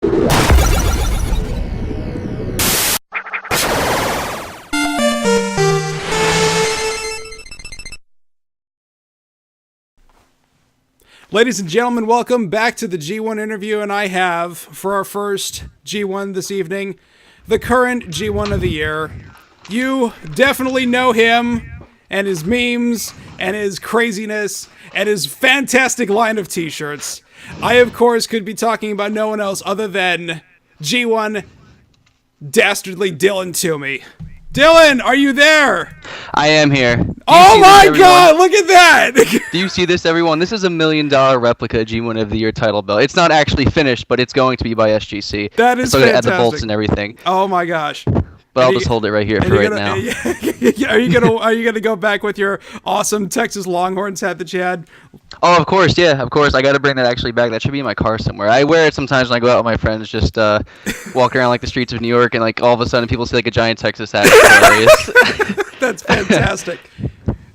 Ladies and gentlemen, welcome back to the G1 interview, and I have, for our first G1 this evening, the current G1 of the year. You definitely know him, and his memes, and his craziness, and his fantastic line of t-shirts. I, of course, could be talking about no one else other than G1 Dastardly Dylan Toomey. Dylan, are you there? I am here. Oh my god, look at that! Do you see this, everyone? This is $1 million replica G1 of the Year title belt. It's not actually finished, but it's going to be by SGC. That is so fantastic. Add the bolts and everything. Oh my gosh. But I'll just hold it right here for right now. Are you gonna go back with your awesome Texas Longhorns hat that you had? Oh, of course, yeah, of course. I got to bring that actually back. That should be in my car somewhere. I wear it sometimes when I go out with my friends, just walk around like the streets of New York, and like all of a sudden people see like a giant Texas hat. It's hilarious. That's fantastic.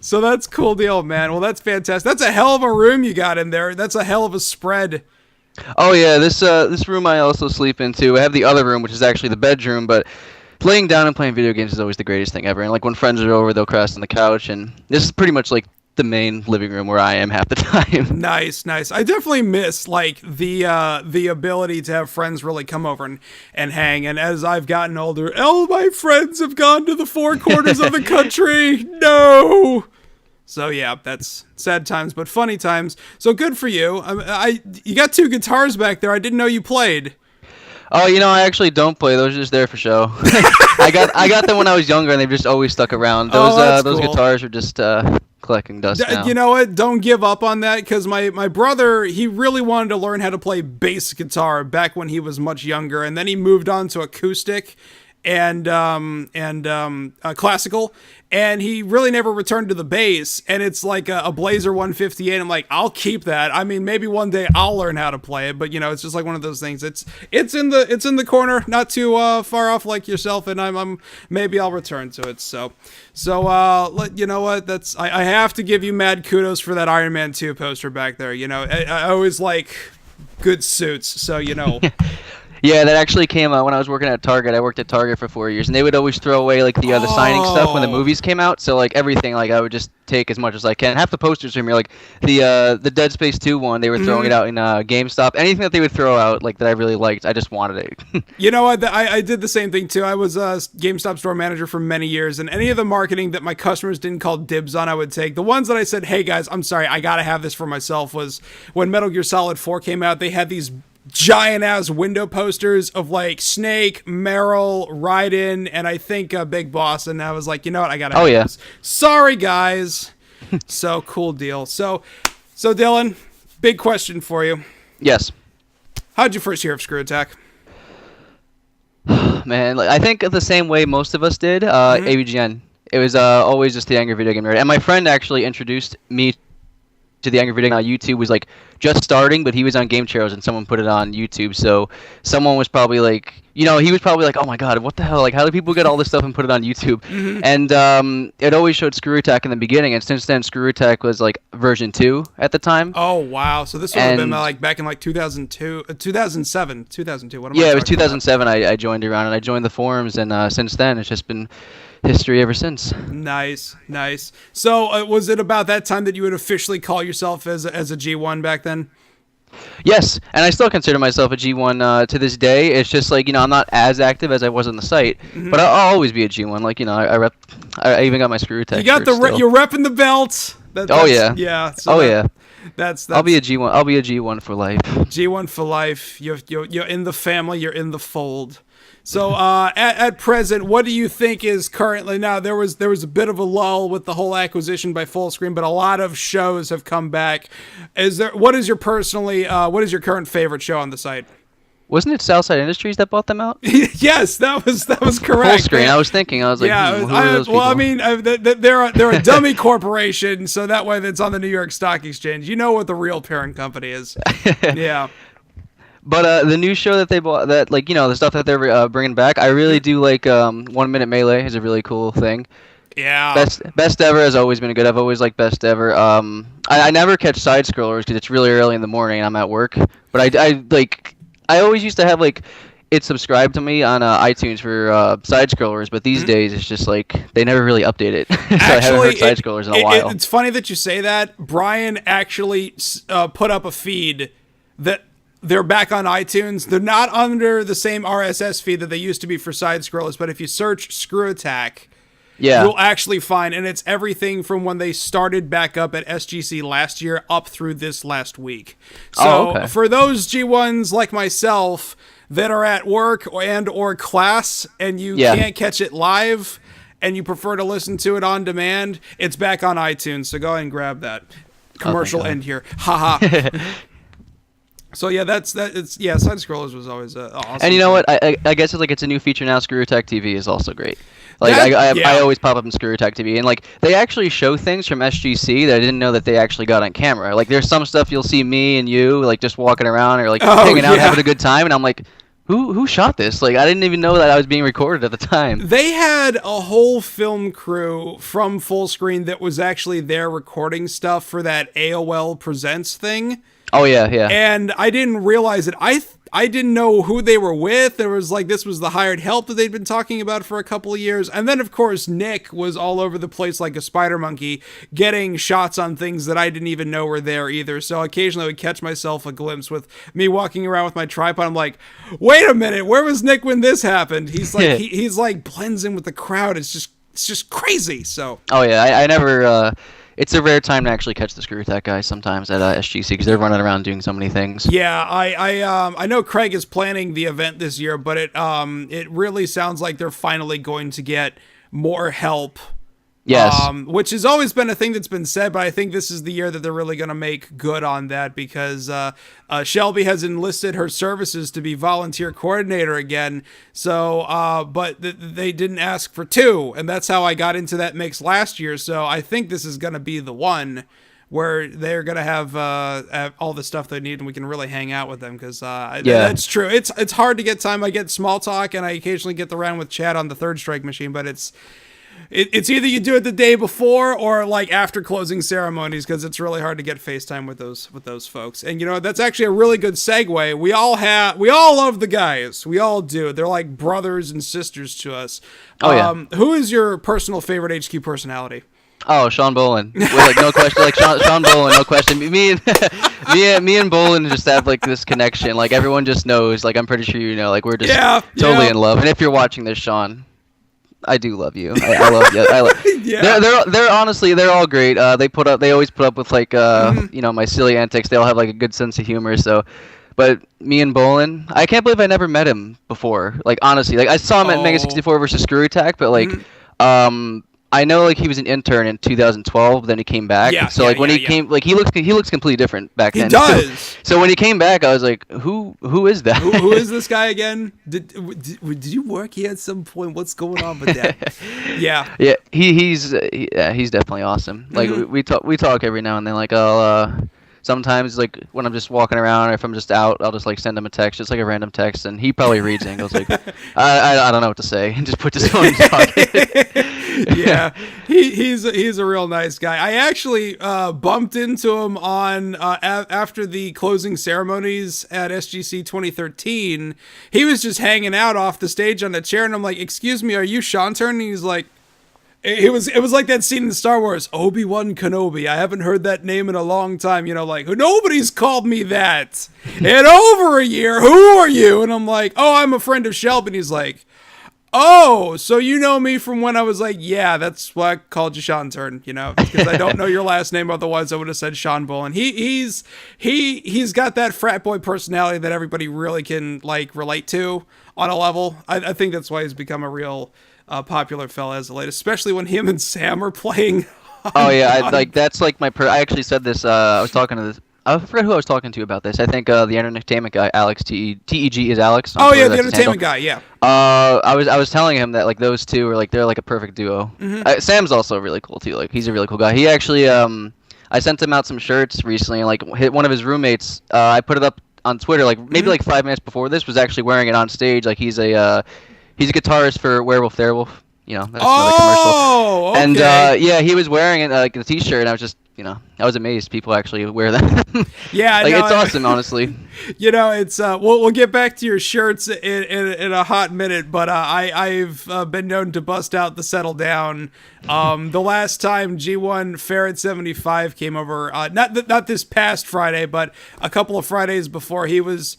So that's a cool deal, man. Well, that's fantastic. That's a hell of a room you got in there. That's a hell of a spread. Oh yeah, this room I also sleep in too. I have the other room, which is actually the bedroom, but laying down and playing video games is always the greatest thing ever. And like when friends are over, they'll crash on the couch, and this is pretty much like the main living room where I am half the time. Nice. I definitely miss like the ability to have friends really come over and hang. And as I've gotten older, all my friends have gone to the four corners of the country. No. So yeah, that's sad times, but funny times. So good for you. You got two guitars back there. I didn't know you played. Oh, I actually don't play. Those are just there for show. I got them when I was younger, and they've just always stuck around. Those cool. guitars are just collecting dust now. You know what? Don't give up on that, because my brother, he really wanted to learn how to play bass guitar back when he was much younger, and then he moved on to acoustic and classical, and he really never returned to the bass. And it's like a Blazer 158. I'm like, I'll keep that. I mean, maybe one day I'll learn how to play it, but it's just like one of those things. It's in the corner, not too far off like yourself, and I'm maybe I'll return to it. So you know what? I have to give you mad kudos for that Iron Man 2 poster back there. I always like good suits, so Yeah, that actually came out when I was working at Target. I worked at Target for 4 years, and they would always throw away like the signing stuff when the movies came out. So like everything, like I would just take as much as I can. Half the posters from here, like the Dead Space 2 one, they were throwing it out in GameStop. Anything that they would throw out, like that I really liked, I just wanted it. You know what? I did the same thing too. I was a GameStop store manager for many years, and any of the marketing that my customers didn't call dibs on, I would take. The ones that I said, "Hey guys, I'm sorry, I gotta have this for myself," was when Metal Gear Solid 4 came out. They had these giant ass window posters of like Snake, Meryl, Raiden, and I think Big Boss, and I was like, you know what, I gotta have this. Sorry guys. So cool deal. So Dylan, big question for you. Yes. How'd you first hear of Screw Attack? Man, like, I think the same way most of us did. AVGN. It was always just the Angry Video Game Nerd, and my friend actually introduced me to the Angry Video Game. YouTube was like just starting, but he was on Game Chairs and someone put it on YouTube. So someone was probably like, he was probably like, oh my god, what the hell? Like, how do people get all this stuff and put it on YouTube? And it always showed Screw Attack in the beginning, and since then Screw Attack was like version 2 at the time. Oh wow! So this would have been like back in like 2002, 2007, 2002. What am I it was 2007. About? I joined around, and I joined the forums, and since then it's just been history ever since. Nice. So was it about that time that you would officially call yourself as a G1 back then? Yes, and I still consider myself a G1 to this day. It's just like, I'm not as active as I was on the site, but I'll always be a G1. Like, I even got my Screw Attack. You got you're repping the belt. Yeah. So yeah. That's I'll be a G1. I'll be a G1 for life. G1 for life. You're in the family. You're in the fold. So at present, what do you think is currently, now there was a bit of a lull with the whole acquisition by Fullscreen, but a lot of shows have come back. What is your current favorite show on the site? Wasn't it Southside Industries that bought them out? Yes, that was correct. Fullscreen. I was like, yeah. Who are those people? Well, I mean, they're a dummy corporation, so that way that's on the New York Stock Exchange. You know what the real parent company is. Yeah. But the new show that they bought, that the stuff that they're bringing back, I really do like. 1 Minute Melee is a really cool thing. Yeah. Best Ever has always been good. I've always liked Best Ever. I never catch side scrollers because it's really early in the morning and I'm at work. But I always used to have like it subscribed to me on iTunes for side scrollers, but these days it's just like they never really update it. So I haven't heard side scrollers in a while. It's funny that you say that. Brian actually put up a feed that they're back on iTunes. They're not under the same RSS feed that they used to be for side scrollers, but if you search Screw Attack, you'll actually find, and it's everything from when they started back up at SGC last year up through this last week. So for those G1s like myself that are at work or class and you can't catch it live and you prefer to listen to it on demand, it's back on iTunes. So go ahead and grab that. Commercial end here. Haha. So yeah, side scrollers was always awesome. And you know what? I guess it's a new feature now. Screw Attack TV is also great. Like I always pop up in Screw Attack TV, and like they actually show things from SGC that I didn't know that they actually got on camera. Like there's some stuff you'll see me and you like just walking around or like hanging out having a good time, and I'm like, who shot this? Like I didn't even know that I was being recorded at the time. They had a whole film crew from Full Screen that was actually there recording stuff for that AOL Presents thing. Oh yeah. And I didn't realize it. I didn't know who they were with. There was like, this was the hired help that they'd been talking about for a couple of years. And then of course, Nick was all over the place like a spider monkey, getting shots on things that I didn't even know were there either. So occasionally I would catch myself a glimpse with me walking around with my tripod. I'm like, wait a minute, where was Nick when this happened? He's like, he's like blends in with the crowd. It's just crazy. So. Oh yeah. I never, it's a rare time to actually catch the Screw Attack guys sometimes at SGC because they're running around doing so many things. Yeah, I know Craig is planning the event this year, but it really sounds like they're finally going to get more help. Yes. Which has always been a thing that's been said, but I think this is the year that they're really going to make good on that because Shelby has enlisted her services to be volunteer coordinator again. So, but they didn't ask for two, and that's how I got into that mix last year. So I think this is going to be the one where they're going to have all the stuff they need and we can really hang out with them because that's true. It's hard to get time. I get small talk and I occasionally get the round with Chad on the Third Strike machine, but it's either you do it the day before or like after closing ceremonies because it's really hard to get FaceTime with those folks. And you know, that's actually a really good segue. We all love the guys. We all do. They're like brothers and sisters to us. Who is your personal favorite HQ personality? Oh, Sean Bolin. With, like no question, like Sean Bolin, no question. Me and Bolin just have like this connection. Like everyone just knows. Like I'm pretty sure you know. Like we're just totally in love. And if you're watching this, Sean, I do love you. I love you. They're honestly they're all great. They always put up with like you know, my silly antics. They all have like a good sense of humor. So, but me and Bolin, I can't believe I never met him before. Like honestly, like I saw him at Mega 64 versus Screw Attack, but like I know like he was an intern in 2012. Then he came back. When he came, like he looks completely different back then. He does. So when he came back, I was like, who is that? Who is this guy again? Did you work here at some point? What's going on with that? Yeah. He's definitely awesome. Like we talk every now and then. Like I'll sometimes like when I'm just walking around or if I'm just out, I'll just like send him a text, just like a random text, and he probably reads it and goes like, I don't know what to say, and just put his phone in his pocket. Yeah, he's a real nice guy. I actually bumped into him on after the closing ceremonies at SGC 2013. He was just hanging out off the stage on a chair, and I'm like, "Excuse me, are you Sean Turn?" And he's like, It was like that scene in Star Wars, Obi-Wan Kenobi. I haven't heard that name in a long time. You know, like, nobody's called me that in over a year. Who are you? And I'm like, oh, I'm a friend of Shelby. And he's like, oh, so you know me from when I was like, yeah, that's why I called you Sean Turn, you know, because I don't know your last name. Otherwise I would have said Sean Bull. And he's got that frat boy personality that everybody really can like relate to on a level. I think that's why he's become a real popular fella as of late, especially when him and Sam are playing. Oh yeah, that's like my. I actually said this. I was talking to this. I forgot who I was talking to about this. I think the entertainment guy, Alex TEG is Alex. Oh yeah, the entertainment guy. Yeah. I was telling him that like those two are like they're like a perfect duo. Mm-hmm. Sam's also really cool too. Like he's a really cool guy. He actually I sent him out some shirts recently, and like one of his roommates. I put it up on Twitter like maybe like 5 minutes before this was actually wearing it on stage. Like he's a guitarist for Werewolf Thereurwolf. You know, that's another commercial. Okay. And yeah, he was wearing it like the T-shirt, and I was just I was amazed people actually wear them. Yeah, like no, it's awesome, honestly. You know, it's we'll get back to your shirts in a hot minute, but I've been known to bust out the settle down. The last time G1 Ferret 75 came over, not this past Friday, but a couple of Fridays before, he was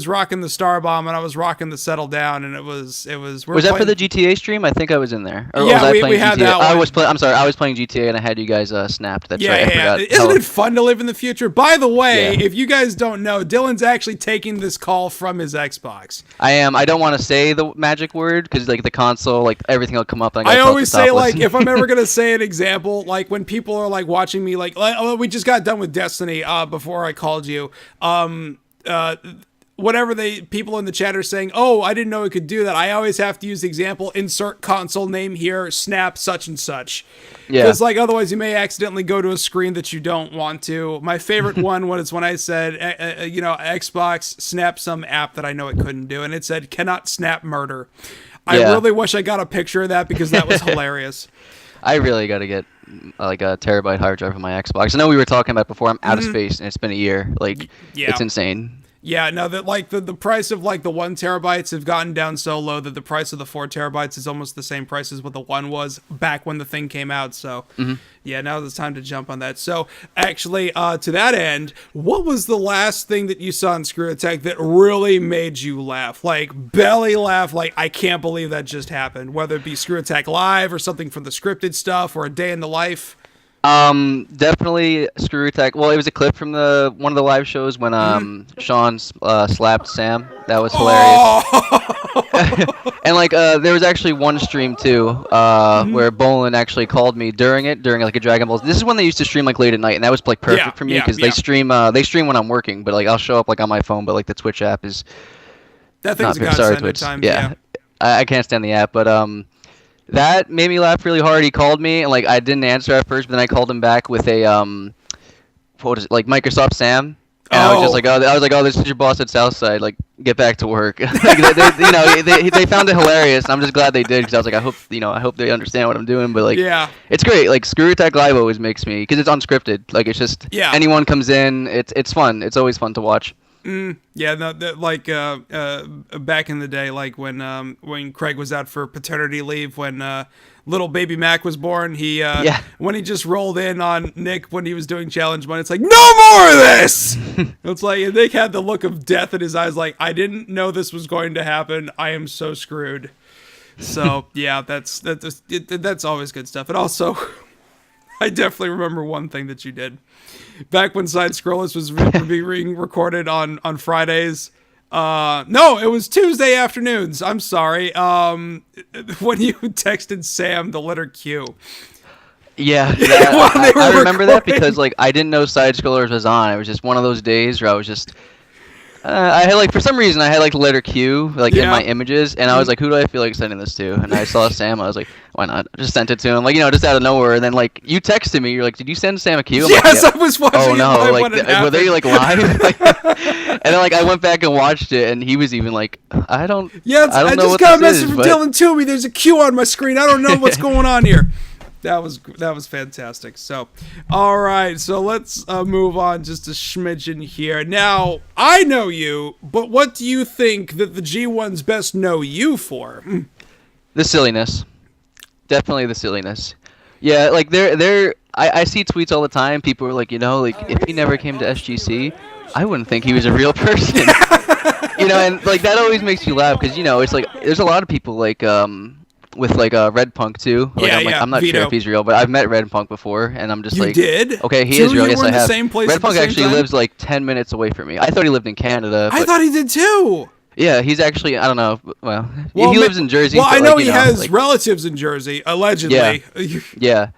rocking the Star Bomb and I was rocking the settle down, and it was. Was that for the GTA stream? I think I was in there. Or yeah, was I playing we had GTA? that one. I'm sorry, I was playing GTA and I had you guys snapped. That's right. I forgot. Isn't it fun to live in the future? By the way, Yeah. if you guys don't know, Dylan's actually taking this call from his Xbox. I am. I don't want to say the magic word because like the console, like everything will come up. And I always say, like, if I'm ever gonna say an example, like when people are like watching me, like we just got done with Destiny before I called you. Whatever people in the chat are saying, oh, I didn't know it could do that. I always have to use the example, insert console name here, snap such and such. Yeah. Because like otherwise you may accidentally go to a screen that you don't want to. My favorite one was when I said, Xbox snap some app that I know it couldn't do, and it said cannot snap murder. I really wish I got a picture of that because that was hilarious. I really got to get like a terabyte hard drive on my Xbox. I know we were talking about before. I'm out of space and it's been a year. Like, it's insane. Yeah, no, that like the price of like the 1 terabytes have gotten down so low that the price of the 4 terabytes is almost the same price as what the 1 was back when the thing came out. So yeah, now it's time to jump on that. So actually, to that end, what was the last thing that you saw in Screw Attack that really made you laugh? Like belly laugh, like I can't believe that just happened. Whether it be Screw Attack Live or something from the scripted stuff or a day in the life. Definitely Screw Attack. Well, it was a clip from one of the live shows when Sean slapped Sam. That was hilarious. And like there was actually one stream too where Bolin actually called me during like a Dragon Ball. This is when they used to stream like late at night, and that was like perfect for me because they stream when I'm working, but like I'll show up like on my phone, but like the Twitch app is that thing's a godsend at times. Yeah. I can't stand the app, but that made me laugh really hard. He called me and like I didn't answer at first, but then I called him back with a what is it, like Microsoft Sam. And I was just like, oh, this is your boss at Southside. Like, get back to work. Like, they found it hilarious. And I'm just glad they did because I was like, I hope they understand what I'm doing. But like, it's great. Like, Screw Attack Live always makes me, because it's unscripted. Like, it's just anyone comes in. It's fun. It's always fun to watch. Yeah, no, like back in the day, like when Craig was out for paternity leave, when little baby Mac was born, when he just rolled in on Nick when he was doing Challenge 1, it's like, no more of this! It's like, Nick had the look of death in his eyes, like, I didn't know this was going to happen, I am so screwed. So, yeah, that's always good stuff. And also, I definitely remember one thing that you did. Back when Side Scrollers was being recorded on Fridays. No, it was Tuesday afternoons. I'm sorry. When you texted Sam the letter Q. Yeah, I remember that because like I didn't know Side Scrollers was on. It was just one of those days where I was just I had like for some reason I had like the letter Q like in my images, and I was like, who do I feel like sending this to? And I saw Sam. I was like, why not? I just sent it to him, like just out of nowhere. And then like you texted me, you're like, did you send Sam a Q? I'm yes, like, I was watching. Oh no, like were they like live? And then like I went back and watched it, and he was even like, I don't. Yeah, I know just got a message from Dylan Toomey. There's a Q on my screen. I don't know what's going on here. That was fantastic. So, all right. So let's move on just a smidgen here. Now, I know you, but what do you think that the G1s best know you for? The silliness. Definitely the silliness. Yeah, like I see tweets all the time. People are like, like if he never came to SGC, I wouldn't think he was a real person. And like that always makes you laugh because it's like there's a lot of people like with like Red Punk too. Like, I'm not Vito. sure if he's real, but I've met Red Punk before, and I'm just you like, did? Okay, he is real. Yes, I have. Same place Red Punk actually time? lives like 10 minutes away from me. I thought he lived in Canada. I thought he did too. Yeah, he's actually, I don't know. Well he lives in Jersey. Well, I know like, he has relatives in Jersey, allegedly. Yeah.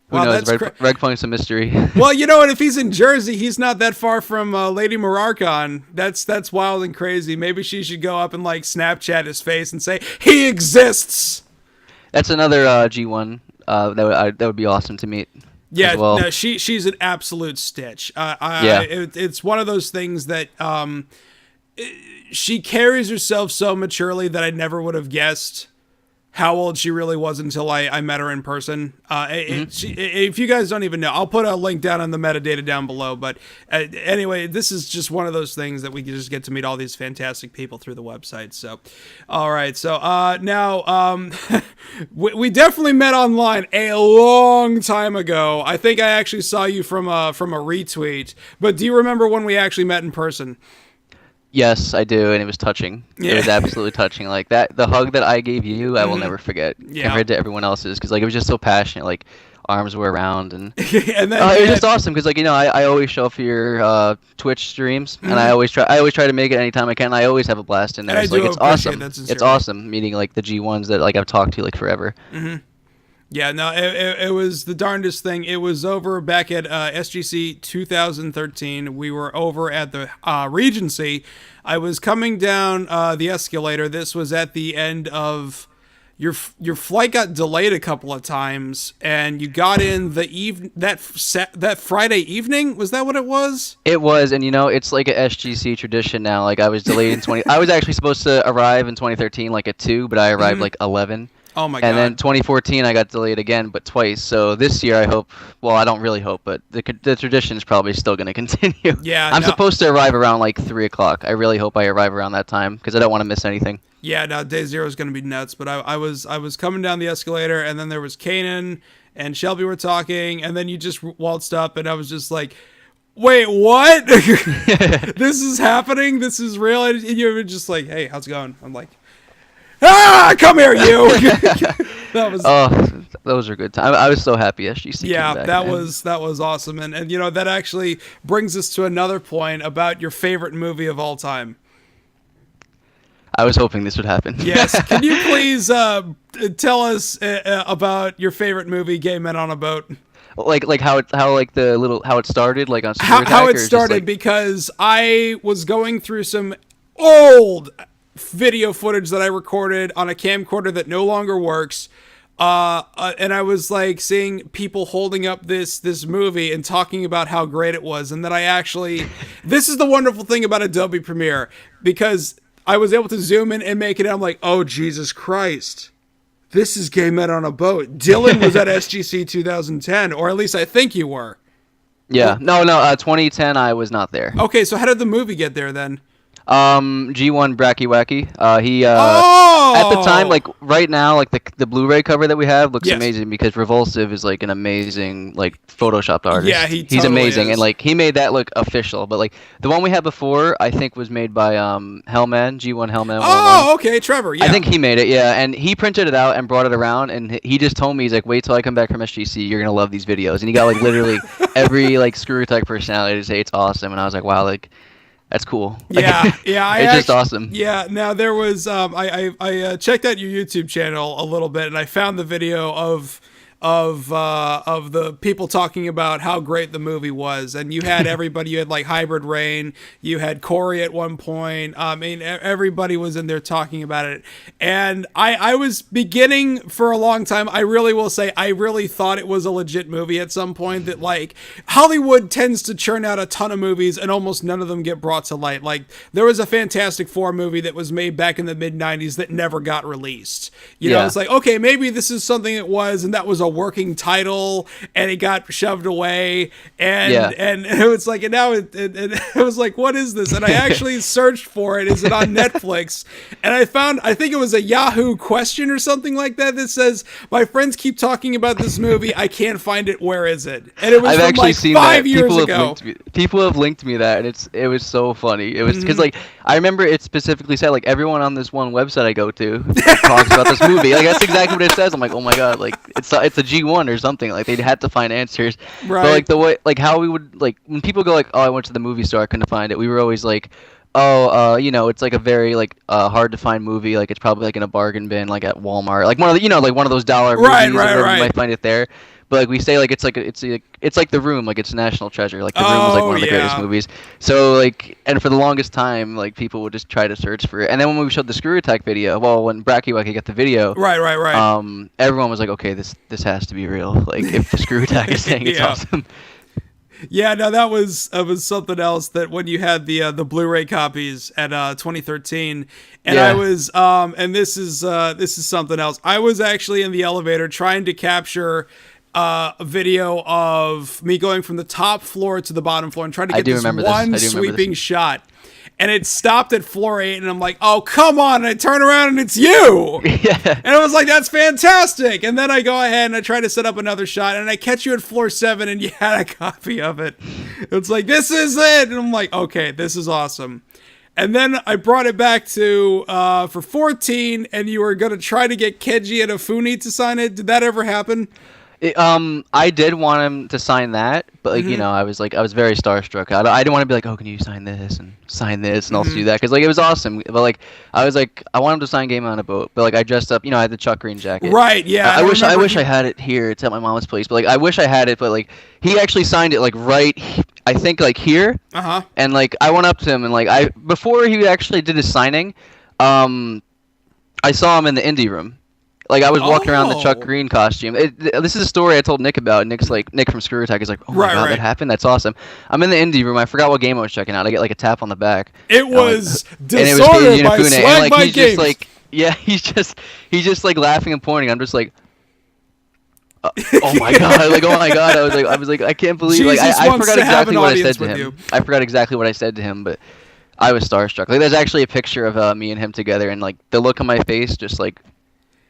Who Wow, knows? Red Punk's a mystery. Well, you know what? If he's in Jersey, he's not that far from Lady Mararkon. That's wild and crazy. Maybe she should go up and like Snapchat his face and say he exists. That's another G1 that would be awesome to meet. Yeah, as well. No, she's an absolute stitch. It's one of those things that she carries herself so maturely that I never would have guessed. how old she really was until I met her in person. If you guys don't even know, I'll put a link down on the metadata down below. But anyway, this is just one of those things that we just get to meet all these fantastic people through the website. So, all right. So now we definitely met online a long time ago. I think I actually saw you from a retweet. But do you remember when we actually met in person? Yes, I do, and it was touching. Yeah. It was absolutely touching. Like that, the hug that I gave you, I will never forget. Yeah. Compared to everyone else's, because like it was just so passionate. Like arms were around, and And then it was just awesome. Because like I always show up for your Twitch streams, and I always try to make it anytime I can. I always have a blast in there. And I So, like do it's appreciate awesome. that sincerely. It's awesome meeting like the G1s that like I've talked to like forever. Yeah, no, it was the darndest thing. It was over back at SGC 2013. We were over at the Regency. I was coming down the escalator. This was at the end of your flight got delayed a couple of times, and you got in that Friday evening. Was that what it was? It was, and it's like a SGC tradition now. Like I was delayed in 20. I was actually supposed to arrive in 2013 like at 2, but I arrived like 11. Oh my god! And then 2014, I got delayed again, but twice. So this year, I hope. Well, I don't really hope, but the tradition is probably still going to continue. Yeah, I'm supposed to arrive around like 3 o'clock. I really hope I arrive around that time because I don't want to miss anything. Yeah, no, day zero is going to be nuts. But I was coming down the escalator, and then there was Kanan and Shelby were talking, and then you just waltzed up, and I was just like, wait, what? This is happening? This is real? And you were just like, hey, how's it going? I'm like, come here, you. Those are good times. I was so happy SGC came back, that man. was awesome. And that actually brings us to another point about your favorite movie of all time. I was hoping this would happen. Yes. Can you please tell us about your favorite movie, Gay Men on a Boat? Like how it started, like on how it started, because I was going through some old video footage that I recorded on a camcorder that no longer works, and I was like seeing people holding up this movie and talking about how great it was, and that I actually this is the wonderful thing about Adobe Premiere, because I was able to zoom in and make it. I'm like, oh Jesus Christ, this is Gay Men on a Boat. Dylan was at SGC 2010, or at least I think you were. Yeah, no, 2010 I was not there. Okay, so how did the movie get there then? G1 Bracky Wacky. He at the time, like right now, like the Blu-ray cover that we have looks amazing, because Revulsive is like an amazing like photoshopped artist. Yeah, he's totally amazing, is. And like he made that look official. But like the one we had before, I think was made by Hellman, G1 Hellman. Oh, okay, Trevor. Yeah, I think he made it. Yeah, and he printed it out and brought it around, and he just told me, he's like, wait till I come back from SGC, you're gonna love these videos. And he got like literally every like Screw Attack personality to say it's awesome, and I was like, wow, like. That's cool. Yeah. It's just awesome. Yeah. Now there was I checked out your YouTube channel a little bit, and I found the video of the people talking about how great the movie was, and you had everybody. You had like Hybrid Rain, you had Corey at one point. I mean, everybody was in there talking about it, and I was beginning for a long time. I really will say I really thought it was a legit movie at some point. That like Hollywood tends to churn out a ton of movies, and almost none of them get brought to light. Like there was a Fantastic Four movie that was made back in the mid '90s that never got released. You know, it's like, okay, maybe this is something it was, and that was a working title, and it got shoved away, and it was like, and now it was like, what is this? And I actually searched for it. Is it on Netflix? And I think it was a Yahoo question or something like that says, my friends keep talking about this movie, I can't find it, where is it? And it was from like 5 years ago. People have linked me that, and it was so funny. It was because like I remember it specifically said like everyone on this one website I go to talks about this movie. Like that's exactly what it says. I'm like, oh my god, like it's a G1 or something. Like they had to find answers. Right. But like the way, like how we would, like when people go like, oh, I went to the movie store, I couldn't find it, we were always like, oh, it's like a very like hard to find movie, like it's probably like in a bargain bin, like at Walmart, like one of the, like one of those dollar movies, right. You might find it there. But like we say, like it's like The Room, like it's a national treasure. Like The Room was like one of the greatest movies. So like, and for the longest time, like people would just try to search for it. And then when we showed the Screw Attack video, well, when Bracky Wacky got the video, right. Everyone was like, okay, this has to be real. Like if the Screw Attack is saying it's awesome. Yeah, no, that was something else. That when you had the Blu-ray copies at 2013, and Yeah. I was and this is something else. I was actually in the elevator trying to capture a video of me going from the top floor to the bottom floor and trying to I get do this remember this. one I do remember sweeping this. shot. And it stopped at floor 8, and I'm like, oh, come on. And I turn around, and it's you. Yeah. And I was like, that's fantastic. And then I go ahead, and I try to set up another shot, and I catch you at floor 7, and you had a copy of it. It's like, this is it. And I'm like, okay, this is awesome. And then I brought it back to for 14, and you were going to try to get Keiji and Afuni to sign it. Did that ever happen? I did want him to sign that, but like I was very starstruck. I didn't want to be like, oh, can you sign this and also do that, because like it was awesome. But like I was like, I want him to sign Game on a Boat, but like I dressed up. I had the Chuck Green jacket. Right. Yeah. I wish I had it here. It's at my mom's place, but like I wish I had it. But like he actually signed it like right. I think like here. And like I went up to him and like before he actually did his signing, I saw him in the indie room. Like I was walking around the Chuck Green costume. This is a story I told Nick about. Nick from Screw Attack is like, oh my god, that happened. That's awesome. I'm in the indie room. I forgot what game I was checking out. I get like a tap on the back. It was Disorder by Swag and like by he's Games. just like, yeah, he's just like laughing and pointing. I'm just like, oh my god, like oh my god. I was like, I can't believe. Like I forgot exactly what I said to him. I forgot exactly what I said to him, but I was starstruck. Like there's actually a picture of me and him together, and like the look on my face, just like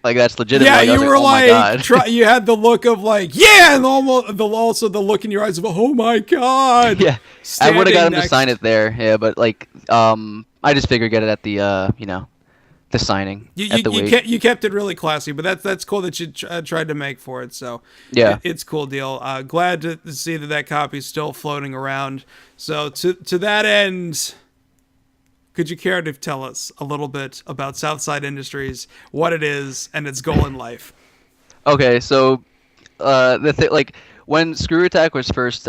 that's legitimate. Yeah, like, you were oh my God. you had the look of like, yeah, and also the look in your eyes of, oh my god. Yeah, I would have got him to sign it there. Yeah, but like, I just figured get it at the the signing at the wait. You kept it really classy, but that's cool that you tried to make for it. So yeah, it's cool deal. Glad to see that copy's still floating around. So to that end, could you care to tell us a little bit about Southside Industries, what it is, and its goal in life? Okay, so like when Screw Attack was first,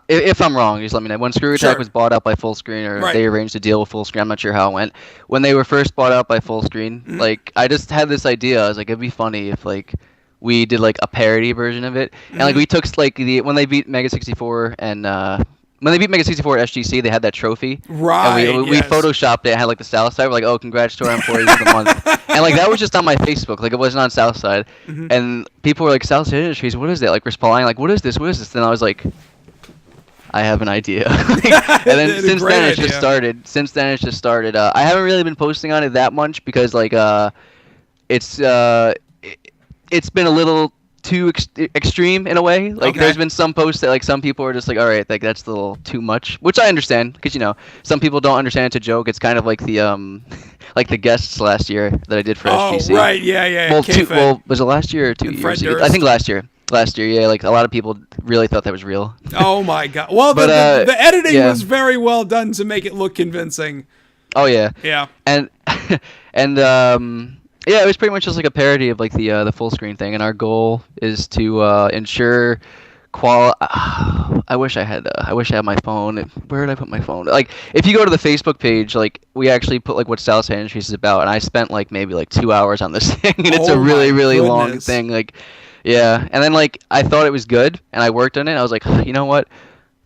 if I'm wrong, just let me know. When Screw Attack was bought out by Fullscreen, or they arranged a deal with Fullscreen, I'm not sure how it went. When they were first bought out by Fullscreen, like I just had this idea. I was like, it'd be funny if like we did like a parody version of it, and like we took like when they beat Mega 64 and when they beat Mega 64 at SGC, they had that trophy. Right. And we photoshopped it. It had like the Southside. We're like, oh, congrats to our employees of the month. And like that was just on my Facebook. Like it wasn't on Southside. And people were like, Southside Industries, what is that? Like responding, like, what is this? What is this? And I was like, I have an idea. And then since then it's just started. I haven't really been posting on it that much because like it's been a little too extreme in a way. Like there's been some posts that like some people are just like, all right, like that's a little too much, which I understand because some people don't understand it's a joke. It's kind of like the like the guests last year that I did for SGC. Oh right, yeah. Well, was it last year or 2 years ago? I think last year. Yeah, like a lot of people really thought that was real. Oh my god. Well, but, the editing was very well done to make it look convincing. Oh yeah. Yeah. And yeah, it was pretty much just like a parody of like the full screen thing, and our goal is to ensure I wish I had my phone. Where did I put my phone? Like if you go to the Facebook page, like we actually put like what Southside Industries is about, and I spent like maybe like 2 hours on this thing, and it's a really really long thing. Like yeah, and then like I thought it was good, and I worked on it. I was like, you know what?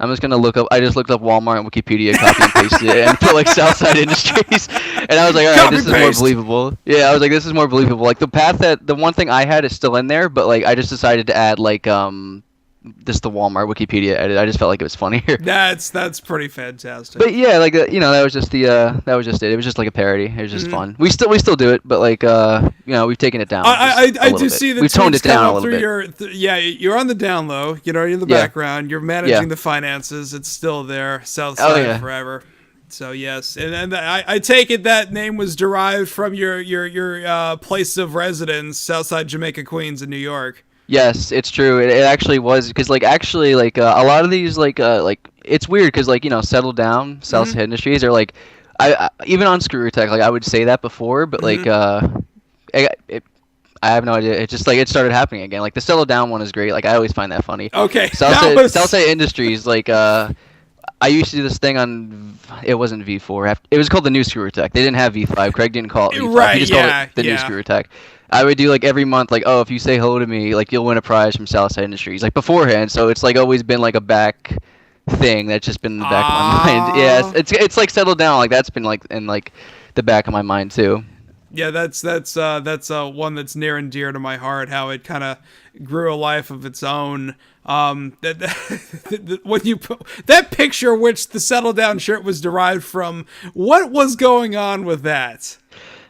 I'm just gonna look up. I just looked up Walmart and Wikipedia, copy and pasted it, and put like Southside Industries. And I was like, all right, this is more believable. Yeah, I was like, this is more believable. Like the one thing I had is still in there, but like I just decided to add like just the Walmart Wikipedia edit. I just felt like it was funnier. That's pretty fantastic. But yeah, like that was just that was just it. It was just like a parody. It was just fun. We still do it, but like we've taken it down. I do see that we've toned it down a little bit. You're on the down low. You're in the background. You're managing the finances. It's still there. Southside forever. So yes, and I take it that name was derived from your place of residence, Southside Jamaica, Queens, in New York. Yes, it's true. It actually was because like actually like a lot of these like it's weird because like Settle Down, Southside Industries are like I even on Screw Attack like I would say that before, but like I have no idea. It's just like it started happening again. Like the Settle Down one is great. Like I always find that funny. Okay. Southside Industries like I used to do this thing on it wasn't V4. It was called the New Screw Attack. They didn't have V5. Craig didn't call it V5. Right, he just called it the New Screw Attack. I would do like every month, like, oh, if you say hello to me, like you'll win a prize from Southside Industries, like beforehand. So it's like always been like a back thing that's just been in the back of my mind. Yeah, it's like settled down. Like that's been like in like the back of my mind too. Yeah, that's one that's near and dear to my heart. How it kind of grew a life of its own. When you put that picture, which the Settle Down shirt was derived from, what was going on with that?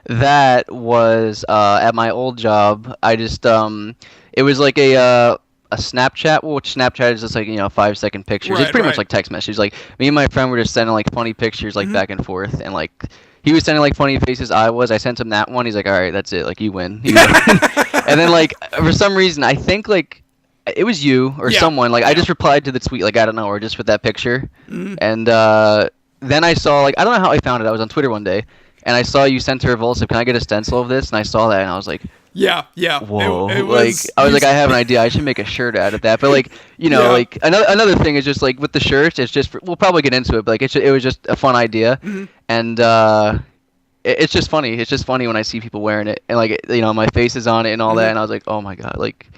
That was at my old job. I just it was like a Snapchat, which Snapchat is just like 5-second pictures. It's pretty much like text messages. Like me and my friend were just sending like funny pictures like back and forth, and like he was sending like funny faces. I sent him that one. He's like, all right, that's it. Like you win. And then like for some reason I think like it was you or someone. Like I just replied to the tweet like I don't know, or just with that picture, and then I saw like I don't know how I found it. I was on Twitter one day. And I saw you sent to Revulsive, can I get a stencil of this? And I saw that, and I was like, yeah. Whoa. I was like, I have an idea. I should make a shirt out of that. But, like, like, another thing is just, like, with the shirts, it's just, we'll probably get into it, but, like, it was just a fun idea. And it's just funny. It's just funny when I see people wearing it. And, like, my face is on it and all that. And I was like, oh, my God, like,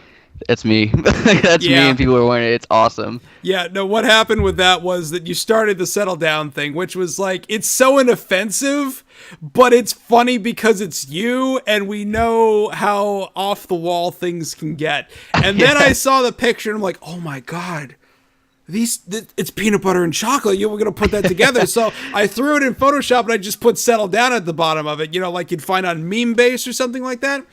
that's me. That's me, and people are wearing it. It's awesome. Yeah, no, what happened with that was that you started the Settle Down thing, which was like, it's so inoffensive, but it's funny because it's you, and we know how off the wall things can get. And then I saw the picture, and I'm like, oh my God, it's peanut butter and chocolate. You were going to put that together. So I threw it in Photoshop, and I just put Settle Down at the bottom of it, like you'd find on Meme Base or something like that.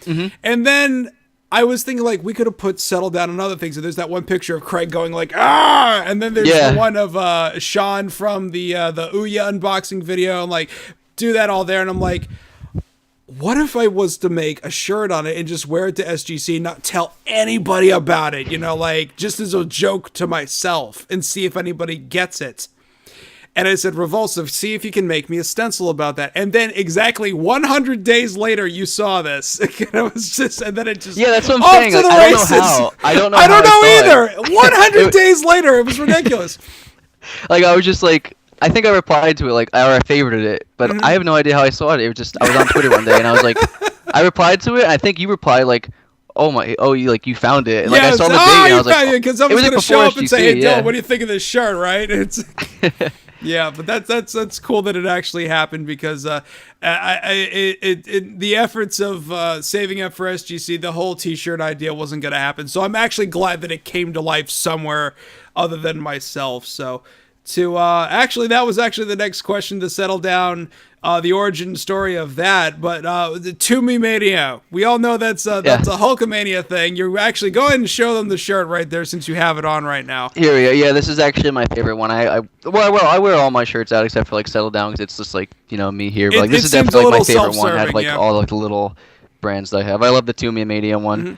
And then I was thinking, like, we could have put Settle Down and other things. So there's that one picture of Craig going, like, ah! And then there's the one of Sean from the Ouya unboxing video, and, like, do that all there. And I'm like, what if I was to make a shirt on it and just wear it to SGC and not tell anybody about it, like, just as a joke to myself and see if anybody gets it? And I said, Revulsive, see if you can make me a stencil about that. And then exactly 100 days later, you saw this. And then it just that's what I'm saying. Like, I don't know how. I don't know either. 100 days later, it was ridiculous. Like I was just like, I think I replied to it like, or I favorited it, but I have no idea how I saw it. It was just I was on Twitter one day and I was like, I replied to it. And I think you replied like, you found it. And like I saw the date and I was like, because I was going to show up and say, hey, Dylan, what do you think of this shirt? Right? It's. Yeah, but that's cool that it actually happened because the efforts of saving up for SGC, the whole T-shirt idea wasn't going to happen. So I'm actually glad that it came to life somewhere other than myself. So that was actually the next question to settle down the origin story of that. But the Toomey Mania, we all know that's a Hulkamania thing. You actually go ahead and show them the shirt right there since you have it on right now. Here we go. Yeah, this is actually my favorite one. I wear all my shirts out except for like Settle Down because it's just like me here. But like this is definitely like my favorite one. Out of like all like the little brands that I have. I love the Toomey Mania one.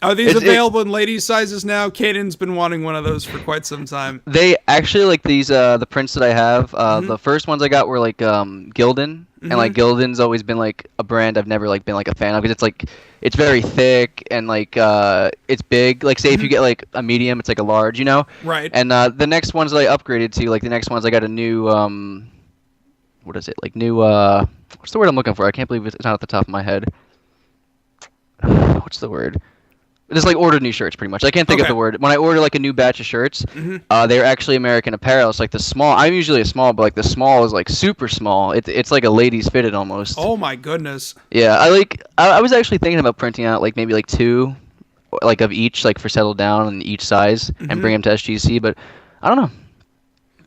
Are these available in ladies' sizes now? Kaden's been wanting one of those for quite some time. They actually like these the prints that I have. The first ones I got were like Gildan, and like Gildan's always been like a brand I've never like been like a fan of because it's like it's very thick and like it's big. Like say if you get like a medium, it's like a large, Right. And the next ones that I upgraded to, like the next ones I got a new what is it? Like new what's the word I'm looking for? I can't believe it's not at the top of my head. What's the word? Just like order new shirts, pretty much. I can't think of the word. When I order like a new batch of shirts, they're actually American Apparel. It's like the small. I'm usually a small, but like the small is like super small. It's like a ladies fitted almost. Oh my goodness. Yeah, I was actually thinking about printing out like maybe like 2, like of each, like for Settle Down and each size, and bring them to SGC. But I don't know.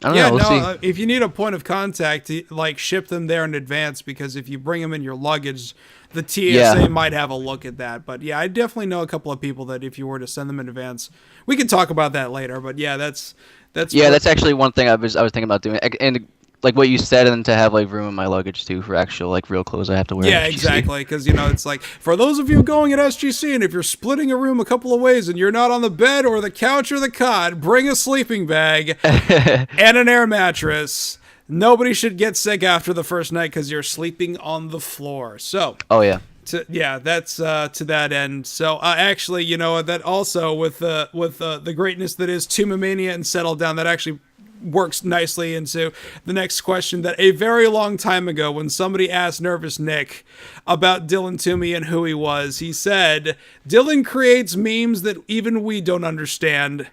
We'll see. If you need a point of contact, like ship them there in advance because if you bring them in your luggage, the TSA might have a look at that. But yeah, I definitely know a couple of people that if you were to send them in advance, we can talk about that later. But yeah, that's actually one thing I was thinking about doing, and like what you said, and to have like room in my luggage too for actual like real clothes I have to wear. Yeah, exactly. Because it's like for those of you going at SGC, and if you're splitting a room a couple of ways and you're not on the bed or the couch or the cot, bring a sleeping bag and an air mattress. Nobody should get sick after the first night because you're sleeping on the floor. So. Oh yeah. That's to that end. So actually, that also with the greatness that is Toomey Mania and Settle Down, that actually works nicely into the next question that a very long time ago, when somebody asked Nervous Nick about Dylan Toomey and who he was, he said, Dylan creates memes that even we don't understand.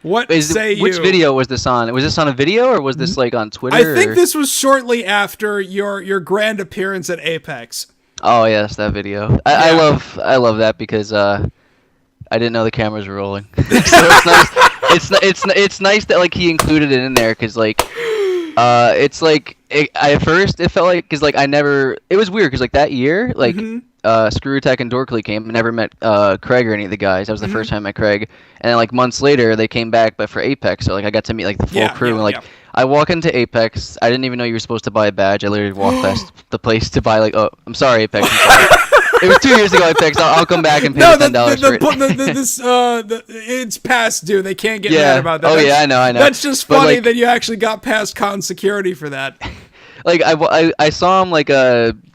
What say you? Which video was this on? Was this on a video, or was this like on Twitter? I think this was shortly after your grand appearance at Apex. Oh yes, that video. I love that because I didn't know the cameras were rolling. So it's nice. It's nice that like he included it in there because like it's like at first it felt like because like it was weird because like that year like Screw Attack and Dorkly came. I never met Craig or any of the guys. That was the first time I met Craig. And then like months later they came back, but for Apex, so like I got to meet like the full crew. And like I walk into Apex, I didn't even know you were supposed to buy a badge. I literally walked past the place to buy like, oh, I'm sorry, Apex. I'm sorry. It was 2 years ago, Apex. I'll come back and pay $10 for it. It's past due. They can't get mad about that. Oh yeah, I know. That's just funny like, that you actually got past con security for that. Like I saw him like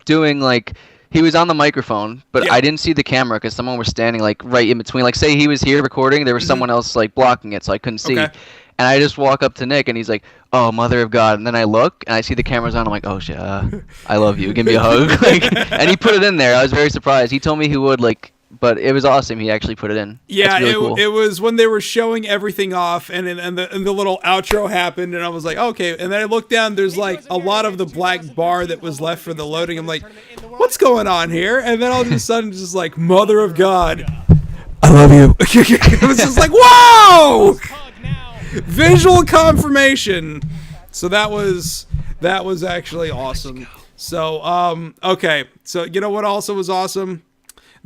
doing like. He was on the microphone, but I didn't see the camera because someone was standing like right in between. Like, say he was here recording, there was someone else like blocking it, so I couldn't see. Okay. And I just walk up to Nick, and he's like, "Oh, mother of God!" And then I look, and I see the cameras on. I'm like, "Oh shit, I love you. Give me a hug." Like, and he put it in there. I was very surprised. He told me he would like. But it was awesome. He actually put it in. Yeah, really cool. It was when they were showing everything off, and the little outro happened, and I was like, okay. And then I looked down. There's like a lot of the black bar that was left for the loading. I'm like, what's going on here? And then all of a sudden, just like, Mother of God, I love you. It was just like, whoa! Visual confirmation. So that was actually awesome. So okay. So you know what also was awesome?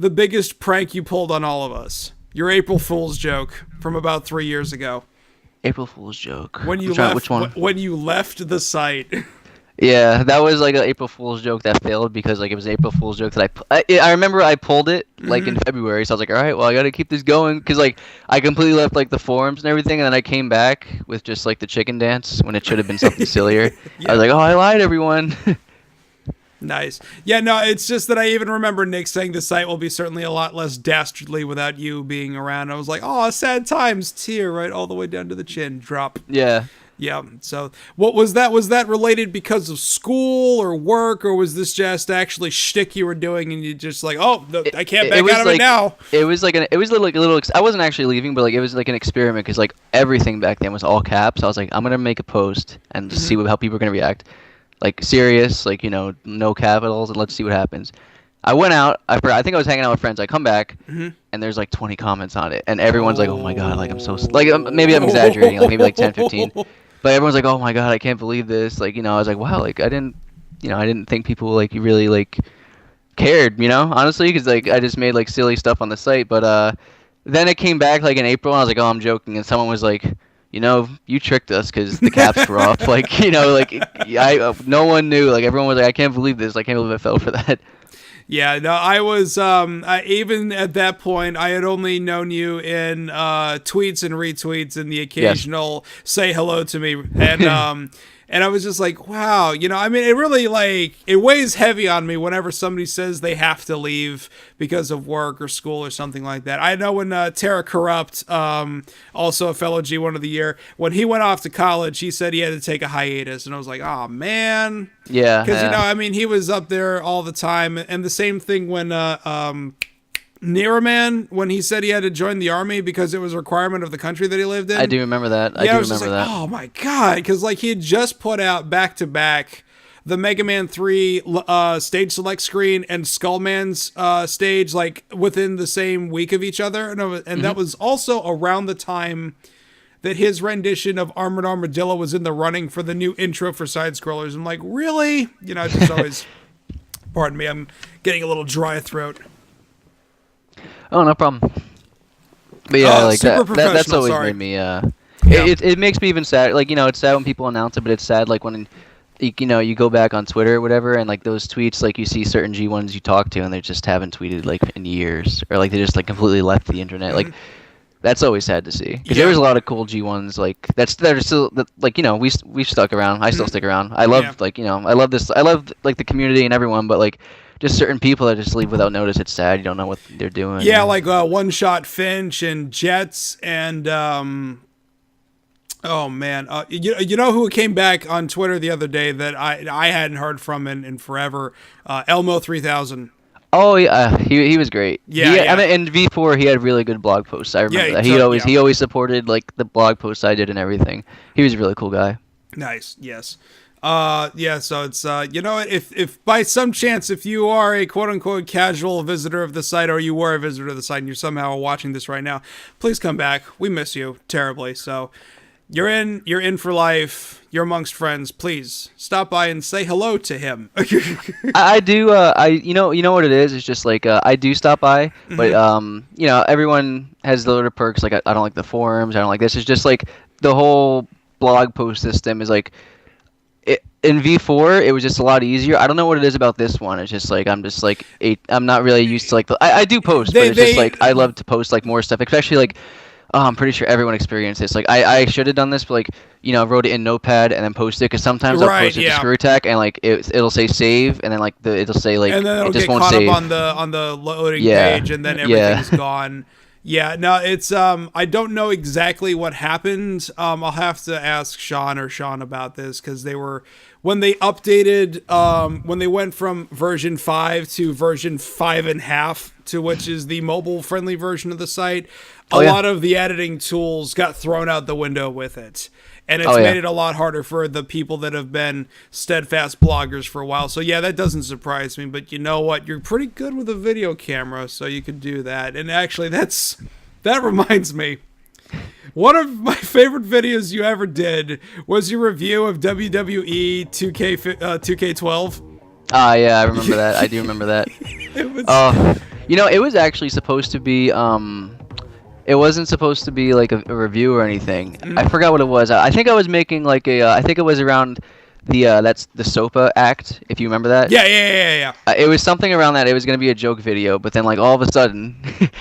The biggest prank you pulled on all of us. Your April Fool's joke from about 3 years ago. April Fool's joke. When you which one? When you left the site. Yeah, that was like an April Fool's joke that failed because like it was an April Fool's joke that I remember I pulled it like in February, so I was like, all right, well I gotta keep this going because like I completely left like the forums and everything, and then I came back with just like the chicken dance when it should have been something sillier. I was like, oh, I lied, everyone. Nice. Yeah, no, it's just that I even remember Nick saying the site will be certainly a lot less dastardly without you being around. I was like, oh, sad times, tear right all the way down to the chin, drop. Yeah. Yeah. So what was that? Was that related because of school or work, or was this just actually shtick you were doing and you just like, oh, I can't back out of it now? It was like a little. I wasn't actually leaving, but like it was like an experiment because like everything back then was all caps. I was like, I'm gonna make a post and just see how people are gonna react. Like serious, like no capitals, and let's see what happens. I went out. I think I was hanging out with friends. I come back, and there's like 20 comments on it, and everyone's like, "Oh my god!" Like I'm so like maybe I'm exaggerating, like maybe like 10, 15, but everyone's like, "Oh my god, I can't believe this!" Like I was like, "Wow!" Like I didn't think people like really like cared, honestly, because like I just made like silly stuff on the site. But then it came back like in April, and I was like, "Oh, I'm joking," and someone was like, you tricked us because the caps were off. Like, no one knew. Like, everyone was like, I can't believe this. I can't believe I fell for that. Yeah, no, I was, even at that point, I had only known you in tweets and retweets and the occasional say hello to me. And, and I was just like, wow, I mean, it really, like, it weighs heavy on me whenever somebody says they have to leave because of work or school or something like that. I know when Terra Corrupt, also a fellow G1 of the year, when he went off to college, he said he had to take a hiatus. And I was like, oh, man. Yeah. Because, I mean, he was up there all the time. And the same thing when Niraman, when he said he had to join the army because it was a requirement of the country that he lived in. I do remember that. Yeah, I was just like, oh my god, because like he had just put out back to back the Mega Man 3 stage select screen and Skullman's stage like within the same week of each other, and that was also around the time that his rendition of Armored Armadillo was in the running for the new intro for side scrollers. I'm like, really? It's just always. Pardon me, I'm getting a little dry throat. Oh, no problem. But yeah, like that's always made me. It makes me even sad. Like it's sad when people announce it, but it's sad like when you go back on Twitter or whatever, and like those tweets, like you see certain G1s you talk to, and they just haven't tweeted like in years, or like they just like completely left the internet. Like that's always sad to see because there was a lot of cool G1s like that are still like we stuck around. I still stick around. I love I love this. I love like the community and everyone, but like. Just certain people that just leave without notice. It's sad. You don't know what they're doing. Yeah, like One Shot Finch and Jets and Oh man, you know who came back on Twitter the other day that I hadn't heard from in forever? Elmo 3000. Oh yeah, he was great. Yeah, I yeah, mean, in V4 he had really good blog posts. I remember that. yeah. He always supported like the blog posts I did and everything. He was a really cool guy. Nice. Yes. Yeah, so it's you know, if by some chance if you are a quote unquote casual visitor of the site, or you were a visitor of the site and you're somehow watching this right now, please come back. We miss you terribly. So you're in for life. You're amongst friends. Please stop by and say hello to him. I do. You know what it is. It's just like I do stop by, but you know, everyone has the little perks. Like I don't like the forums. I don't like this. It's just like the whole blog post system is like. In V4, it was just a lot easier. I don't know what it is about this one. It's just like I'm not really used to like I do post, but it's just like I love to post like more stuff, especially like I'm pretty sure everyone experienced this. Like I should have done this, but like you know, wrote it in Notepad and then post it because sometimes I'll post it to Screw Attack and like it'll say save and then like it'll say like and then it'll it just get won't caught save. up on the loading page and then everything's gone. Yeah, no, it's I don't know exactly what happened. I'll have to ask Sean about this because they were when they updated when they went from version 5 to version 5.5 to which is the mobile friendly version of the site. A lot of the editing tools got thrown out the window with it. And it's made it a lot harder for the people that have been steadfast bloggers for a while. So yeah, that doesn't surprise me. But you know what? You're pretty good with a video camera, so you could do that. And actually, that reminds me. One of my favorite videos you ever did was your review of WWE 2K12. Ah, yeah, I remember that. I do remember that. It was. You know, it was actually supposed to be It wasn't supposed to be like a review or anything. I forgot what it was. I think I was making like a. I think it was around the that's the SOPA Act, if you remember that. Yeah. It was something around that. It was gonna be a joke video, but then like all of a sudden,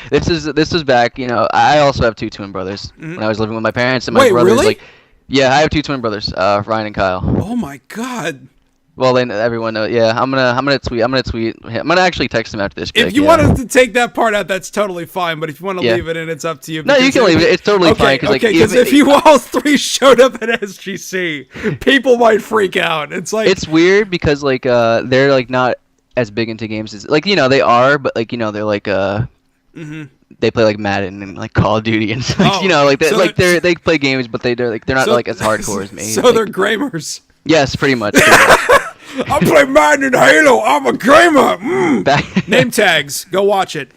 this was back. You know, I also have two twin brothers. When I was living with my parents and my brothers, really? like, yeah, I have two twin brothers, Ryan and Kyle. Oh my God. Well, then everyone knows. Yeah, I'm gonna tweet. I'm gonna actually text him after this. If you wanted to take that part out, that's totally fine. But if you want to leave it in, it's up to you. No, you can leave it. It's totally fine. Because if you all three showed up at SGC, people might freak out. It's like it's weird because like they're like not as big into games as like you know they are, but like you know they're like they play like Madden and like Call of Duty and like, you know like they play games, but they're not like as hardcore as me. So like, they're gamers. Yes, pretty much. I play Madden and Halo. I'm a gamer. Name tags. Go watch it.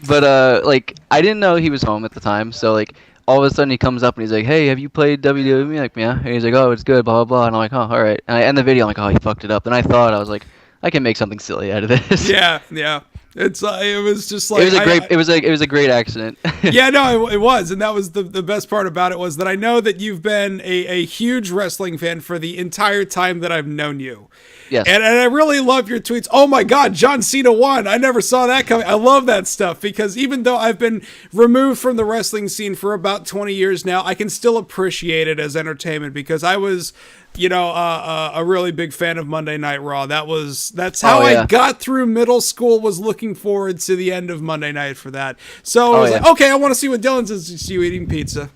But like I didn't know he was home at the time, so like all of a sudden he comes up and he's like, "Hey, have you played WWE?" Like, yeah. And he's like, "Oh, it's good." Blah blah blah. And I'm like, "Oh, all right." And I end the video. I'm like, "Oh, he fucked it up." Then I was like, I can make something silly out of this. Yeah. It's it was just like it was a great accident. Yeah, no, it was, and that was the best part about it was that I know that you've been a huge wrestling fan for the entire time that I've known you. Yes. And I really love your tweets. Oh my God, John Cena won. I never saw that coming. I love that stuff because even though I've been removed from the wrestling scene for about 20 years now, I can still appreciate it as entertainment because I was, you know, a really big fan of Monday Night Raw. That's how I got through middle school, was looking forward to the end of Monday Night for that. So I was like, okay, I want to see what Dylan says. To see you eating pizza.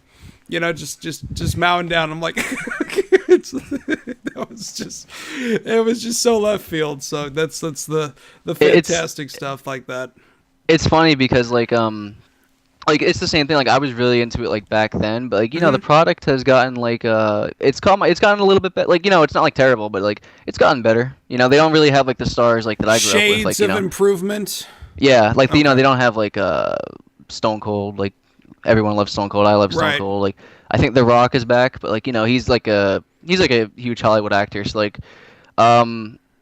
You know, just mowing down. I'm like, it was just so left field. So that's the fantastic stuff like that. It's funny because like it's the same thing. Like I was really into it like back then, but like you know the product has gotten like it's gotten a little bit better. Like you know it's not like terrible, but like it's gotten better. You know they don't really have like the stars like that I grew up with. Like, Shades of improvement. Yeah, like you know they don't have like Stone Cold. Like everyone loves Stone Cold. I love Stone Cold. Like I think The Rock is back, but like you know he's like a huge Hollywood actor. So like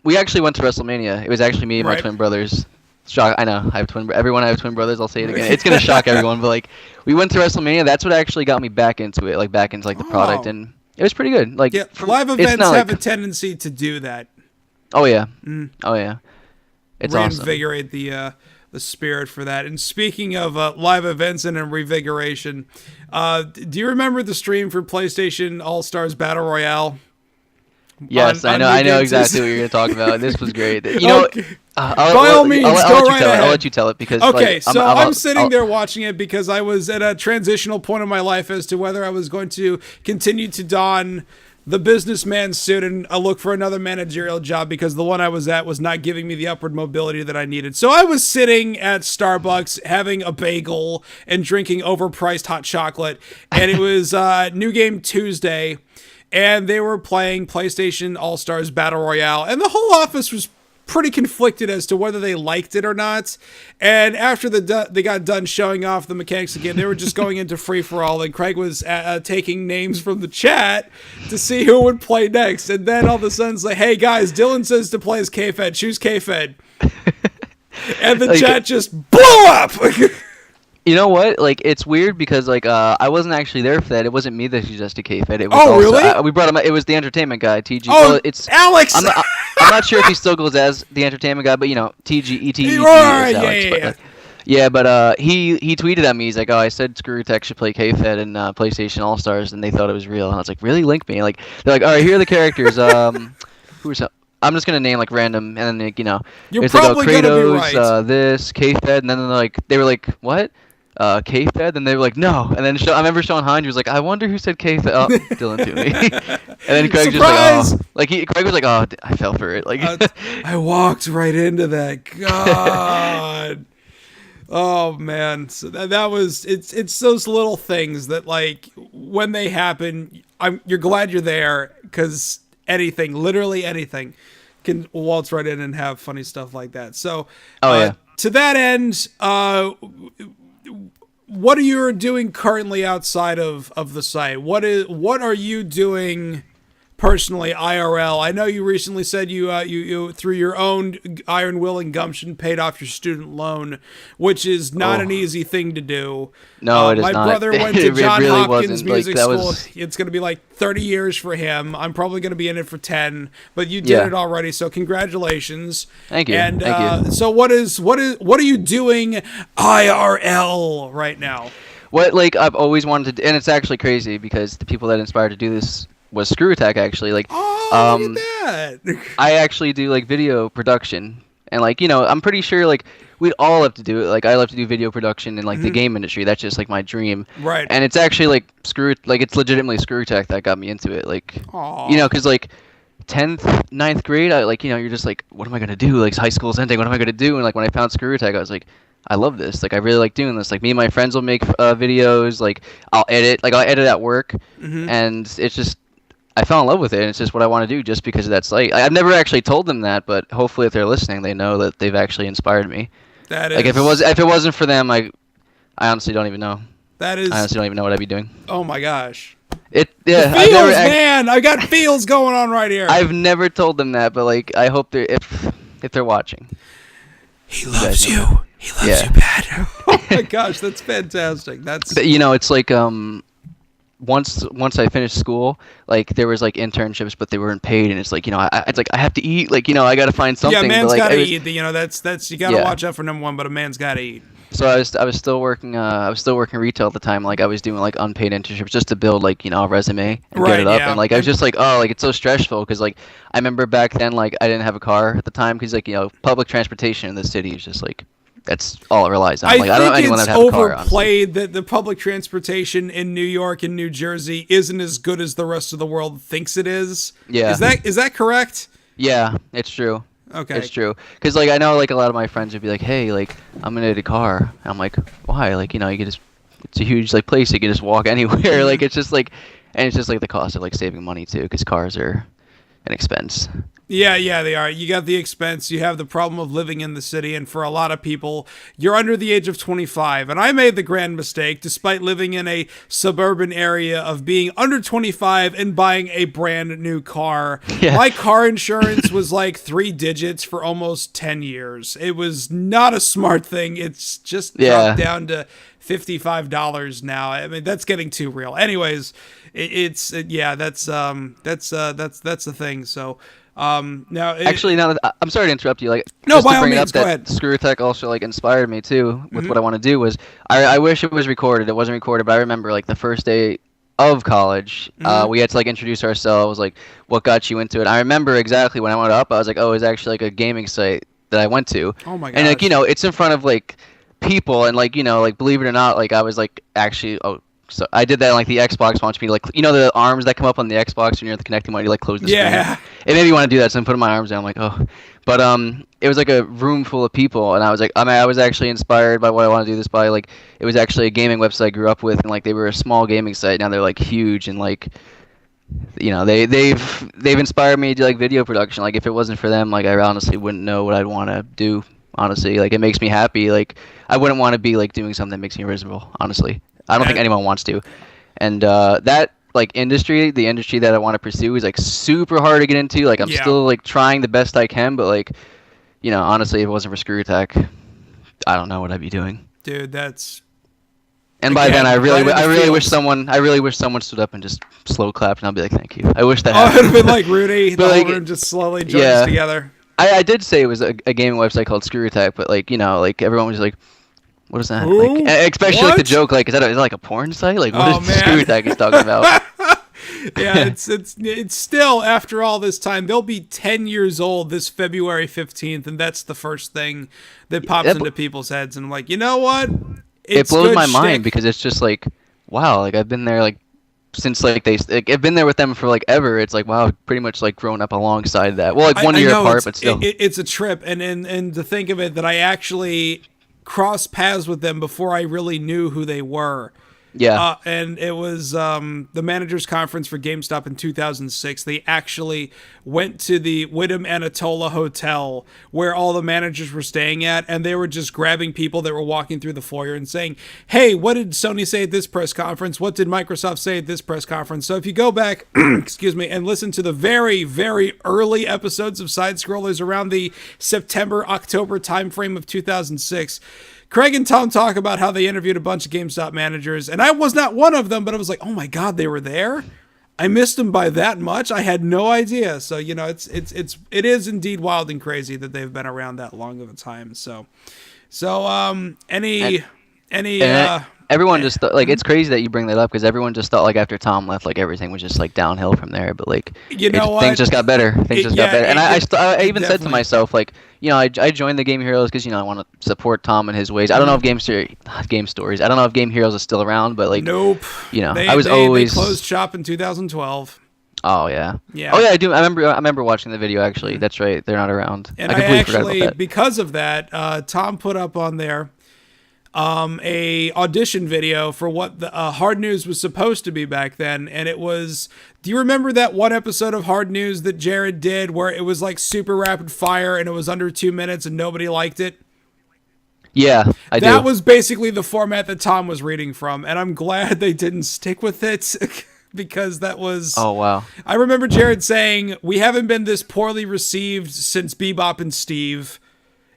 we actually went to WrestleMania. It was actually me and my twin brothers. Shock! I know I have everyone. I have twin brothers. I'll say it again. It's gonna shock everyone, but like we went to WrestleMania. That's what actually got me back into it, like back into like the product, and it was pretty good. Like live events have a tendency to do that. Oh yeah, oh yeah, it's reinvigorate the spirit for that. And speaking of live events and revigoration, do you remember the stream for PlayStation All Stars Battle Royale? Yes, on I New know Game exactly Tuesday. what you're gonna talk about. This was great. You know, Okay. By all means, go right ahead. I'll let you tell it because Okay, like so I'm sitting there watching it because I was at a transitional point in my life as to whether I was going to continue to don the businessman suit and look for another managerial job because the one I was at was not giving me the upward mobility that I needed. So I was sitting at Starbucks having a bagel and drinking overpriced hot chocolate, and it was New Game Tuesday, and they were playing PlayStation All-Stars Battle Royale, and the whole office was pretty conflicted as to whether they liked it or not. And after they got done showing off the mechanics again, they were just going into free-for-all, and Craig was taking names from the chat to see who would play next. And then all of a sudden it's like, hey guys, Dylan says to play as K-Fed, choose K-Fed. And the chat just blew up! You know what? Like, it's weird because like I wasn't actually there for that. It wasn't me that suggested K-Fed. It was really? We brought him. It was the entertainment guy, TG. Oh, well, it's Alex. I'm not sure if he still goes as the entertainment guy, but you know, TG ET. Right, Alex, but he tweeted at me. He's like, "Oh, I said Screwtech should play K-Fed in PlayStation All Stars, and they thought it was real." And I was like, "Really? Link me?" Like, they're like, "All right, here are the characters. Who's up?" I'm just gonna name like random, and then like, you know, You're there's like probably gonna be right. This K-Fed, and then they were like, "What?" K-Fed, and they were like, "No," and then I remember Sean Hine, he was like, "I wonder who said K-Fed." Oh, Dylan Toomey. And then Craig Surprise! just like, "Oh," Craig was like, "Oh, I fell for it." Like, I walked right into that. God. Oh man, so that was it's those little things that like when they happen, you're glad you're there because literally anything, can waltz right in and have funny stuff like that. So, to that end, what are you doing currently outside of the site? What are you doing personally IRL? I know you recently said you through your own iron will and gumption paid off your student loan, which is not an easy thing to do. No, it is not. My brother went to John Hopkins Music School. It's going to be like 30 years for him. I'm probably going to be in it for 10, but you did it already, so congratulations. Thank you. And Thank you. so what are you doing IRL right now? What like I've always wanted to, and it's actually crazy because the people that inspired to do this was Screw Attack actually. Like, look at that. I actually do like video production, and like you know, I'm pretty sure like we'd all have to do it. Like I love to do video production in like the game industry. That's just like my dream. Right. And it's actually like it's legitimately Screw Attack that got me into it. Like, you know, because like 10th, 9th grade, I like, you know, you're just like, what am I gonna do? Like high school's ending. What am I gonna do? And like when I found Screw Attack, I was like, I love this. Like I really like doing this. Like me and my friends will make videos. Like I'll edit at work, and it's just. I fell in love with it, and it's just what I want to do just because of that site. I've never actually told them that, but hopefully if they're listening, they know that they've actually inspired me. That is... Like if it wasn't for them, I honestly don't even know. That is... I honestly don't even know what I'd be doing. Oh my gosh. The feels, man! I got feels going on right here. I've never told them that, but like I hope if they're watching. He loves you. He loves you bad. Oh my gosh, that's fantastic. But, you know, it's like once I finished school, like there was like internships, but they weren't paid, and it's like, you know, it's like I have to eat, like, you know, I got to find something. Yeah, man's like, got to eat. You know, that's you got to watch out for number one, but a man's got to eat. So I was still working retail at the time. Like I was doing like unpaid internships just to build like, you know, a resume and get it up. And like I was just like, oh, like it's so stressful because like I remember back then like I didn't have a car at the time because like, you know, public transportation in the city is just like that's all it relies on. Like, I don't know anyone that has a car. I think it's overplayed that the public transportation in New York and New Jersey isn't as good as the rest of the world thinks it is. Yeah. Is that correct? Yeah, it's true. Okay. It's true. Because, like, I know, like, a lot of my friends would be like, hey, like, I'm going to get a car. And I'm like, why? Like, you know, you can just, it's a huge, like, place. You can just walk anywhere. Like, it's just, like, and it's just, like, the cost of, like, saving money, too, because cars are an expense. Yeah, they are. You got the expense. You have the problem of living in the city. And for a lot of people, you're under the age of 25. And I made the grand mistake, despite living in a suburban area, of being under 25 and buying a brand new car. Yeah. My car insurance was like 3 digits for almost 10 years. It was not a smart thing. It's just dropped down to $55 now. I mean, that's getting too real. Anyways, that's the thing. So, now actually, now that I'm sorry to interrupt you. Like, no, by all means, go ahead. Screw Tech also like inspired me too with what I want to do. Was I wish it was recorded. It wasn't recorded, but I remember like the first day of college. We had to like introduce ourselves, like what got you into it. I remember exactly when I went up, I was like, oh, it's actually like a gaming site that I went to. Oh my And like, gosh. it's in front of like people, and like, like believe it or not, like I was like actually, so I did that on, like the Xbox wants me to, like, the arms that come up on the Xbox when you're at the connecting mode, you like close the screen. Yeah. It made me want to do that, so I'm putting my arms down. I'm like, oh, but it was like a room full of people, and I was like, I was actually inspired by what I want to do this by. Like, it was actually a gaming website I grew up with, and like they were a small gaming site. Now they're like huge, and like, they've inspired me to do like video production. Like, if it wasn't for them, like I honestly wouldn't know what I'd want to do. Honestly, like it makes me happy. Like I wouldn't want to be like doing something that makes me miserable. Honestly, I don't think anyone wants to. And that like the industry that I want to pursue is like super hard to get into. Like I'm still like trying the best I can, but like, honestly, if it wasn't for Screw Attack, I don't know what I'd be doing. Dude, that's. And by then, I really wish someone stood up and just slow clapped, and I'll be like, thank you. I wish that happened. Oh, it would have been like Rudy, the like, whole room just slowly joins together. I did say it was a gaming website called Screw Attack, but like, like everyone was like, what is that? Ooh, like, especially what? like the joke, like, is that like a porn site? Like, what is Screw Attack he's talking about? Yeah, it's still, after all this time, they'll be 10 years old this February 15th, and that's the first thing that pops into people's heads. And I'm like, you know what? It blows my shtick. mind because it's just like, wow, like I've been there like since like I've been there with them for like ever. It's like, wow, pretty much like grown up alongside that. Well, like 1 year apart, but still. It's a trip, and to think of it that I actually crossed paths with them before I really knew who they were. Yeah. And it was the managers conference for GameStop in 2006. They actually went to the Widom Anatola Hotel where all the managers were staying at, and they were just grabbing people that were walking through the foyer and saying, hey, what did Sony say at this press conference? What did Microsoft say at this press conference? So if you go back, excuse me, and listen to the very, very early episodes of Side Scrollers around the September-October timeframe of 2006, Craig and Tom talk about how they interviewed a bunch of GameStop managers, and I was not one of them, but I was like, oh my God, they were there? I missed them by that much? I had no idea. So, it is indeed wild and crazy that they've been around that long of a time. Everyone just thought, like, it's crazy that you bring that up because everyone just thought like after Tom left, like everything was just like downhill from there. But like, things just got better. Things just got better. And I even said to myself, like, I joined the Game Heroes because I want to support Tom and his ways. I don't know if Game Stories. I don't know if Game Heroes is still around, but like, nope. They closed shop in 2012. Oh yeah. Yeah. Oh yeah, I do. I remember watching the video actually. That's right. They're not around. And I completely forgot about that. Because of that, Tom put up on there a audition video for what the Hard News was supposed to be back then, and it was, do you remember that one episode of Hard News that Jared did where it was like super rapid fire and it was under 2 minutes and nobody liked it? Yeah, I do. That was basically the format that Tom was reading from, and I'm glad they didn't stick with it because that was... Oh, wow. I remember Jared saying, we haven't been this poorly received since Bebop and Steve.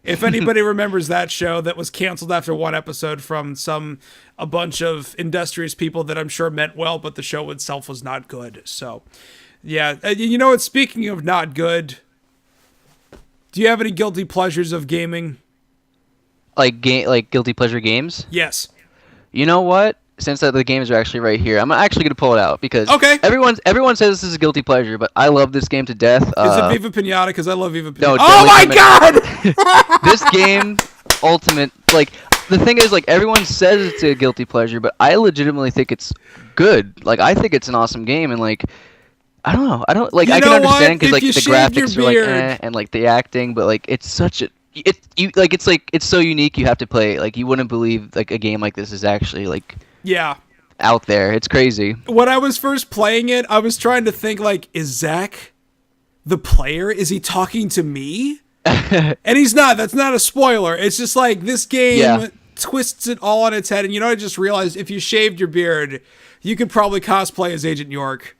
If anybody remembers that show that was canceled after one episode from a bunch of industrious people that I'm sure meant well, but the show itself was not good. So, yeah. You know what? Speaking of not good, do you have any guilty pleasures of gaming? Like guilty pleasure games? Yes. You know what? Since the games are actually right here, I'm actually going to pull it out because everyone says this is a guilty pleasure, but I love this game to death. Is it Viva Pinata? Because I love Viva Pinata. No, oh my God! This game, Ultimate, like, the thing is, like, everyone says it's a guilty pleasure, but I legitimately think it's good. Like, I think it's an awesome game, and, like, I don't know. I can understand because, like, the graphics are, like, and, like, the acting, but, like, it's such a... It's so unique you have to play it. Like, you wouldn't believe, like, a game like this is actually, like... Yeah. Out there. It's crazy. When I was first playing it, I was trying to think, like, is Zach the player? Is he talking to me? And he's not. That's not a spoiler. It's just like this game twists it all on its head. And I just realized if you shaved your beard, you could probably cosplay as Agent York.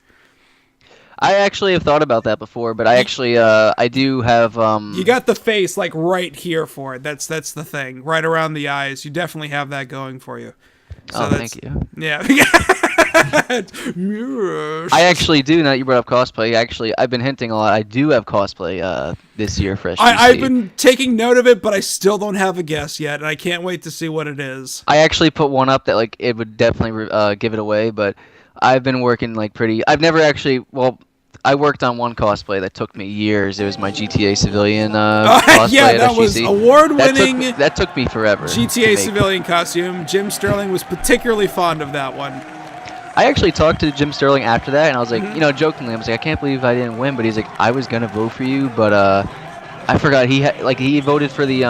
I actually have thought about that before, but I do have... You got the face, like, right here for it. That's the thing. Right around the eyes. You definitely have that going for you. So thank you. Yeah. I actually do. Now that you brought up cosplay, I've been hinting a lot. I do have cosplay this year for SGC. I've been taking note of it, but I still don't have a guess yet, and I can't wait to see what it is. I actually put one up that, like, it would definitely give it away, but I've been working like pretty. I've never actually. Well, I worked on one cosplay that took me years. It was my GTA Civilian cosplay yeah, at that was SGC. award-winning That took me forever. GTA Civilian costume. Jim Sterling was particularly fond of that one. I actually talked to Jim Sterling after that, and I was like, jokingly, I was like, I can't believe I didn't win. But he's like, I was gonna vote for you, but I forgot he voted for the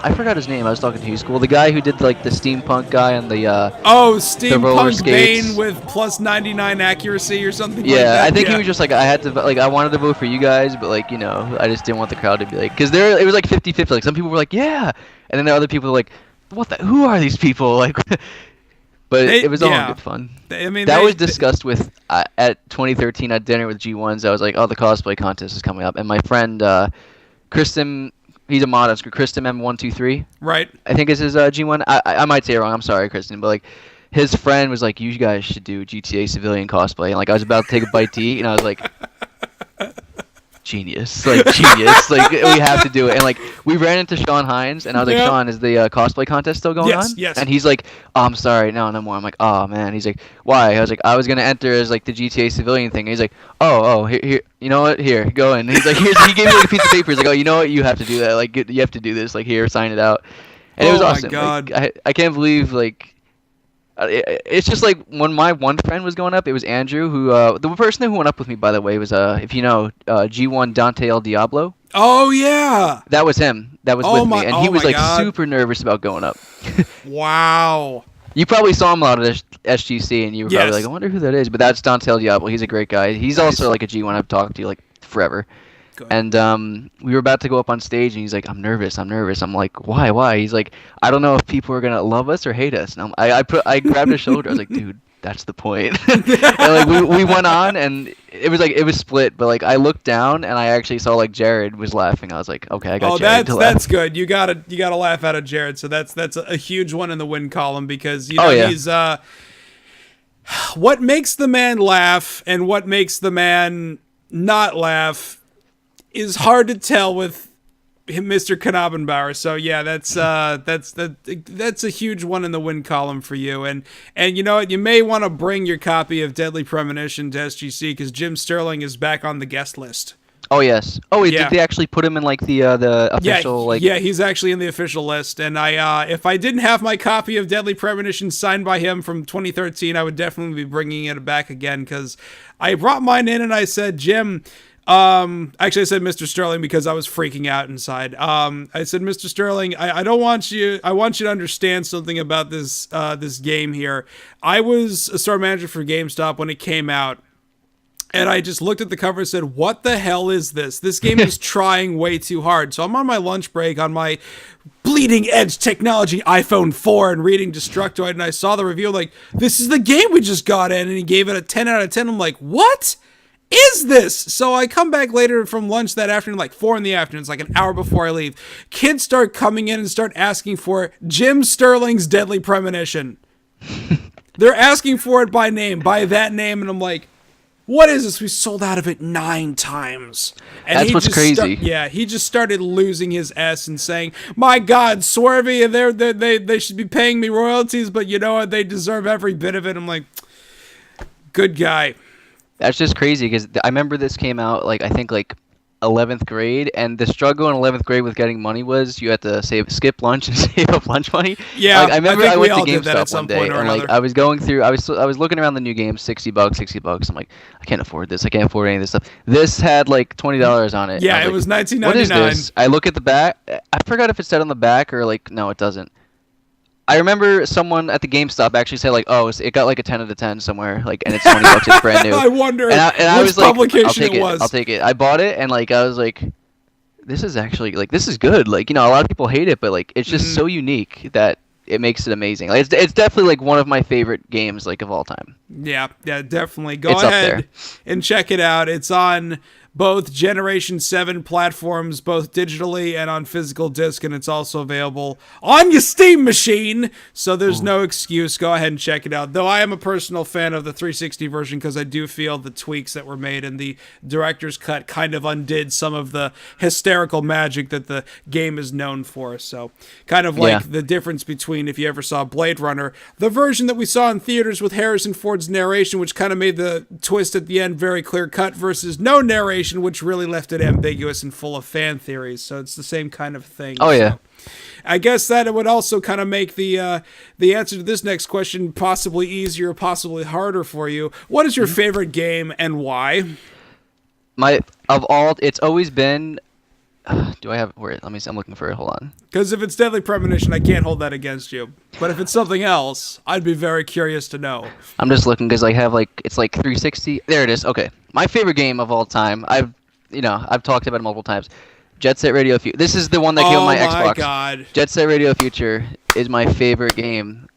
I forgot his name. I was talking to you, school. The guy who did like the steampunk guy on the steampunk Bane with plus 99 accuracy or something like that. Yeah, I think he was just like, I wanted to vote for you guys, but like, I just didn't want the crowd to be like, because it was like 50-50. Like some people were like, yeah, and then the other people were like, who are these people? Like, but it was all good fun. That was discussed with at 2013 at dinner with G1s. I was like, oh, the cosplay contest is coming up, and my friend Kristen. He's a mod on Kristen M123. Right. I think is his G1. I might say it wrong. I'm sorry, Kristen, but like his friend was like, "You guys should do GTA Civilian cosplay." And like I was about to take a bite to eat, and I was like, "Genius! Like genius! Like we have to do it." And like we ran into Sean Hines, and I was like, "Sean, is the cosplay contest still going on?" Yes. And he's like, "Oh, I'm sorry, no more." I'm like, "Oh man." He's like, "Why?" I was like, "I was gonna enter as like the GTA Civilian thing." And he's like, "Oh, here, you know what? Here, go in." And he's like, he gave me like a piece of paper. He's like, "Oh, you know what? You have to do that. Like you have to do this. Like here, sign it out." And it was awesome. Oh my God. Like, I can't believe like. It's just like when my one friend was going up, it was Andrew who the person who went up with me, by the way, was if you know G1 Dante El Diablo. Oh yeah, that was him. That was with me, and he was like God. super nervous about going up. Wow. You probably saw him a lot at SGC, and you were probably like, I wonder who that is. But that's Dante El Diablo. He's a great guy. He's also like a G1 I've talked to like forever. Good. And we were about to go up on stage, and he's like, I'm nervous. I'm like, why? He's like, I don't know if people are gonna love us or hate us. And I grabbed his shoulder. I was like, dude, that's the point. And like we went on, and it was split. But like I looked down, and I actually saw like Jared was laughing. I was like, okay, I got Jared to laugh. That's good. You gotta laugh out of Jared. So that's a huge one in the win column because he's what makes the man laugh and what makes the man not laugh is hard to tell with Mr. Knabenbauer. So yeah, that's a huge one in the win column for you. And you know what? You may want to bring your copy of Deadly Premonition to SGC because Jim Sterling is back on the guest list. Oh yes. Oh, did they actually put him in like the official Yeah, he's actually in the official list. And I if I didn't have my copy of Deadly Premonition signed by him from 2013, I would definitely be bringing it back again because I brought mine in and I said, Jim. Actually I said Mr. Sterling because I was freaking out inside. I said, Mr. Sterling, I want you to understand something about this game here. I was a store manager for GameStop when it came out. And I just looked at the cover and said, what the hell is this? This game is trying way too hard. So I'm on my lunch break on my bleeding edge technology iPhone 4 and reading Destructoid. And I saw the review like, this is the game we just got in. And he gave it a 10 out of 10. I'm like, what is this? So I come back later from lunch that afternoon, like 4 in the afternoon. It's like an hour before I leave. Kids start coming in and start asking for Jim Sterling's Deadly Premonition. They're asking for it by name, by that name. And I'm like, what is this? We sold out of it 9 times. And that's what's crazy. He just started losing his S and saying, my God, Swervy, they should be paying me royalties, but you know what? They deserve every bit of it. I'm like, good guy. That's just crazy because I remember this came out like I think like 11th grade, and the struggle in 11th grade with getting money was you had to skip lunch and save up lunch money. Yeah, like, I remember I went to GameStop one day and like I was going through, I was looking around the new games, $60. I'm like, I can't afford this. I can't afford any of this stuff. This had like $20 on it. Yeah, it was $19.99. What is this? I look at the back. I forgot if it said on the back or like no, it doesn't. I remember someone at the GameStop actually said like, "Oh, it got like a 10 out of 10 somewhere, like, and it's $20. It's brand new." I wonder and I which was like, publication it was. I'll take it. I bought it, and like I was like, "This is actually like this is good." Like a lot of people hate it, but like it's just so unique that it makes it amazing. Like it's definitely like one of my favorite games like of all time. Yeah, definitely. Go ahead and check it out. It's on both Generation 7 platforms, both digitally and on physical disc, and it's also available on your Steam machine, so there's no excuse. Go ahead and check it out. Though I am a personal fan of the 360 version because I do feel the tweaks that were made in the director's cut kind of undid some of the hysterical magic that the game is known for. So kind of like the difference between, if you ever saw Blade Runner, the version that we saw in theaters with Harrison Ford's narration, which kind of made the twist at the end very clear cut, versus no narration, which really left it ambiguous and full of fan theories. So it's the same kind of thing. Oh, yeah. I guess that it would also kind of make the answer to this next question possibly easier, possibly harder for you. What is your favorite game and why? It's always been. Do I have? Where? Let me see. I'm looking for it. Hold on. Because if it's Deadly Premonition, I can't hold that against you. But if it's something else, I'd be very curious to know. I'm just looking because I have it's 360. There it is. Okay, my favorite game of all time. I've talked about it multiple times. Jet Set Radio Future. This is the one that came on my Xbox. Oh my God! Jet Set Radio Future is my favorite game.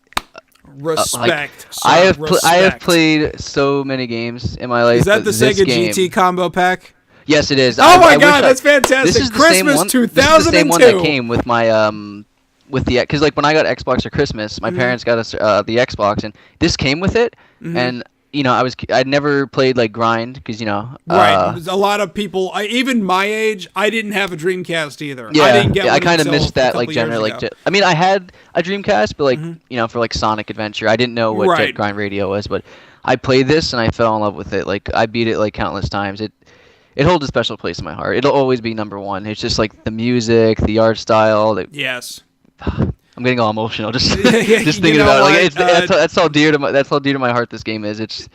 Respect. I have played so many games in my life. Is that the Sega GT combo pack? Yes, it is. Oh my God, that's fantastic! This is Christmas 2002. This is the same one that came with my because when I got Xbox for Christmas, my parents got us the Xbox, and this came with it, and I'd never played Grind because right. A lot of people, even my age, I didn't have a Dreamcast either. Yeah, I didn't get one I kind of missed that generally. I mean, I had a Dreamcast, but for Sonic Adventure, I didn't know what Jet Grind Radio was, but I played this and I fell in love with it. I beat it countless times. It holds a special place in my heart. It'll always be number one. It's just the music, the art style. Yes. I'm getting all emotional just thinking about it. That's how dear to my heart this game is. It's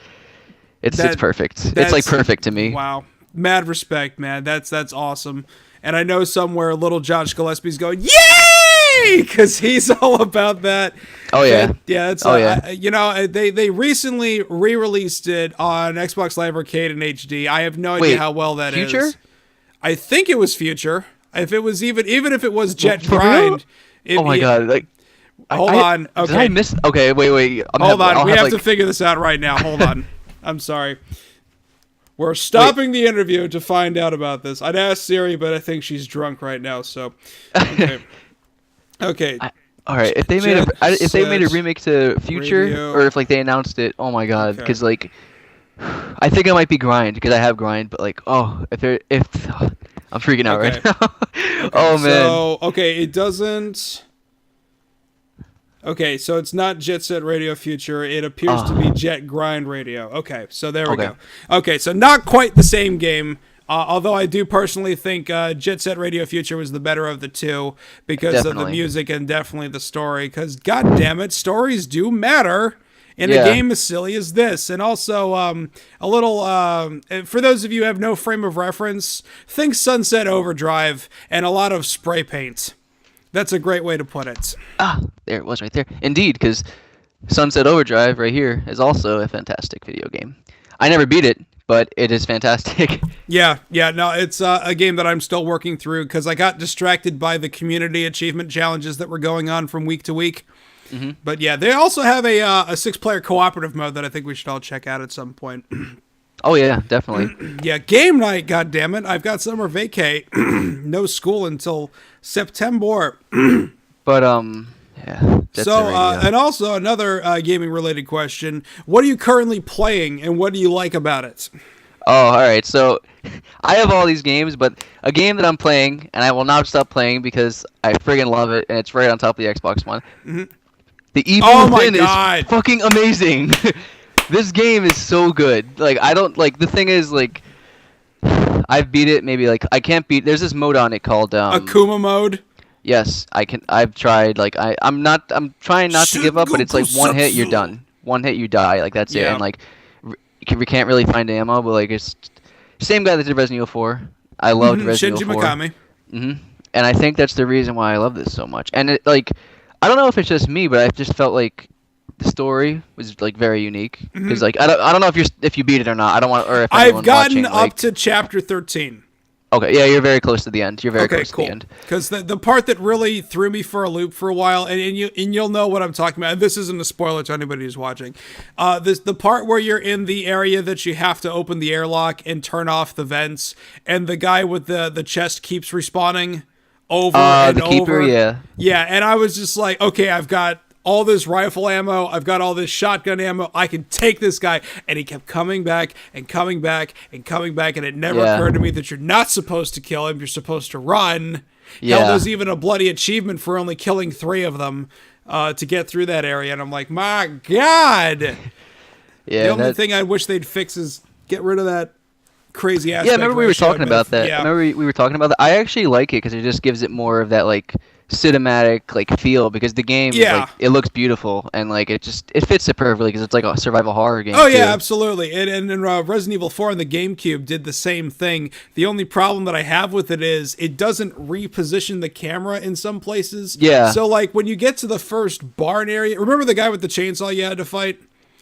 perfect. It's perfect to me. Wow. Mad respect, man. That's awesome. And I know somewhere little Josh Gillespie's going, yay! Because he's all about that. Oh, yeah. Yeah. They recently re-released it on Xbox Live Arcade in HD. I have no idea how well that is. Future? I think it was Future. If it was even if it was Jet Grind. Oh my God. Hold on. Okay. Did I miss? Okay, wait. Hold on. We have to figure this out right now. Hold on. I'm sorry. We're stopping the interview to find out about this. I'd ask Siri, but I think she's drunk right now. So, okay. All right. If they made a remake to Future, Radio. or if they announced it, oh my God, because I think it might be Grind because I have Grind, but if I'm freaking out right now. Oh man. So it doesn't. Okay, so it's not Jet Set Radio Future. It appears to be Jet Grind Radio. Okay, so there we go. Okay, so not quite the same game, although I do personally think Jet Set Radio Future was the better of the two because of the music and definitely the story. Because, god damn it, stories do matter in a game as silly as this. And also, a little, for those of you who have no frame of reference, think Sunset Overdrive and a lot of spray paint. That's a great way to put it. There it was right there. Indeed, because Sunset Overdrive right here is also a fantastic video game. I never beat it, but it is fantastic. Yeah, no, it's a game that I'm still working through because I got distracted by the community achievement challenges that were going on from week to week. Mm-hmm. But yeah, they also have a 6-player cooperative mode that I think we should all check out at some point. Oh yeah, definitely. Yeah, game night, goddammit. I've got summer vacay. No school until September. But yeah. So and also another gaming related question. What are you currently playing and what do you like about it? Oh, all right. So I have all these games, but a game that I'm playing and I will not stop playing because I friggin' love it and it's right on top of the Xbox One. Mm-hmm. The Evil Within is fucking amazing. This game is so good. The thing is, I've beat it, maybe, I can't beat, there's this mode on it called, Akuma mode? Yes, I've tried, I'm trying not to give up, but it's one hit, you're done. One hit, you die, that's it, and, we can't really find ammo, but, it's same guy that did Resident Evil 4. I loved Resident Evil 4. Shinji Mikami. Mm-hmm. And I think that's the reason why I love this so much. And, I don't know if it's just me, but I just felt the story was very unique because I don't know if you beat it or not. I don't want or if I've gotten up to chapter 13. Okay, yeah, you're very close to the end. You're very Okay, close to cool. the end. Because the part that really threw me for a loop for a while, and you'll know what I'm talking about. And this isn't a spoiler to anybody who's watching. The part where you're in the area that you have to open the airlock and turn off the vents, and the guy with the chest keeps respawning over and The keeper, over. yeah. Yeah, and I was just like, okay, I've got all this rifle ammo, I've got all this shotgun ammo, I can take this guy. And he kept coming back and coming back and coming back, and it never occurred to me that you're not supposed to kill him, you're supposed to run. Yeah. Hell, there's even a bloody achievement for only killing 3 of them to get through that area, and I'm like, my God! Yeah, The only thing I wish they'd fix is get rid of that crazy aspect. Yeah, remember we were talking about that. Yeah. Remember we were talking about that. I actually like it because it just gives it more of that like cinematic like feel because the game like, it looks beautiful and like it fits it perfectly because it's like a survival horror game. Oh yeah, too. absolutely. And Resident Evil 4 on the GameCube did the same thing. The only problem that I have with it is it doesn't reposition the camera in some places. Yeah. So like when you get to the first barn area, remember the guy with the chainsaw you had to fight?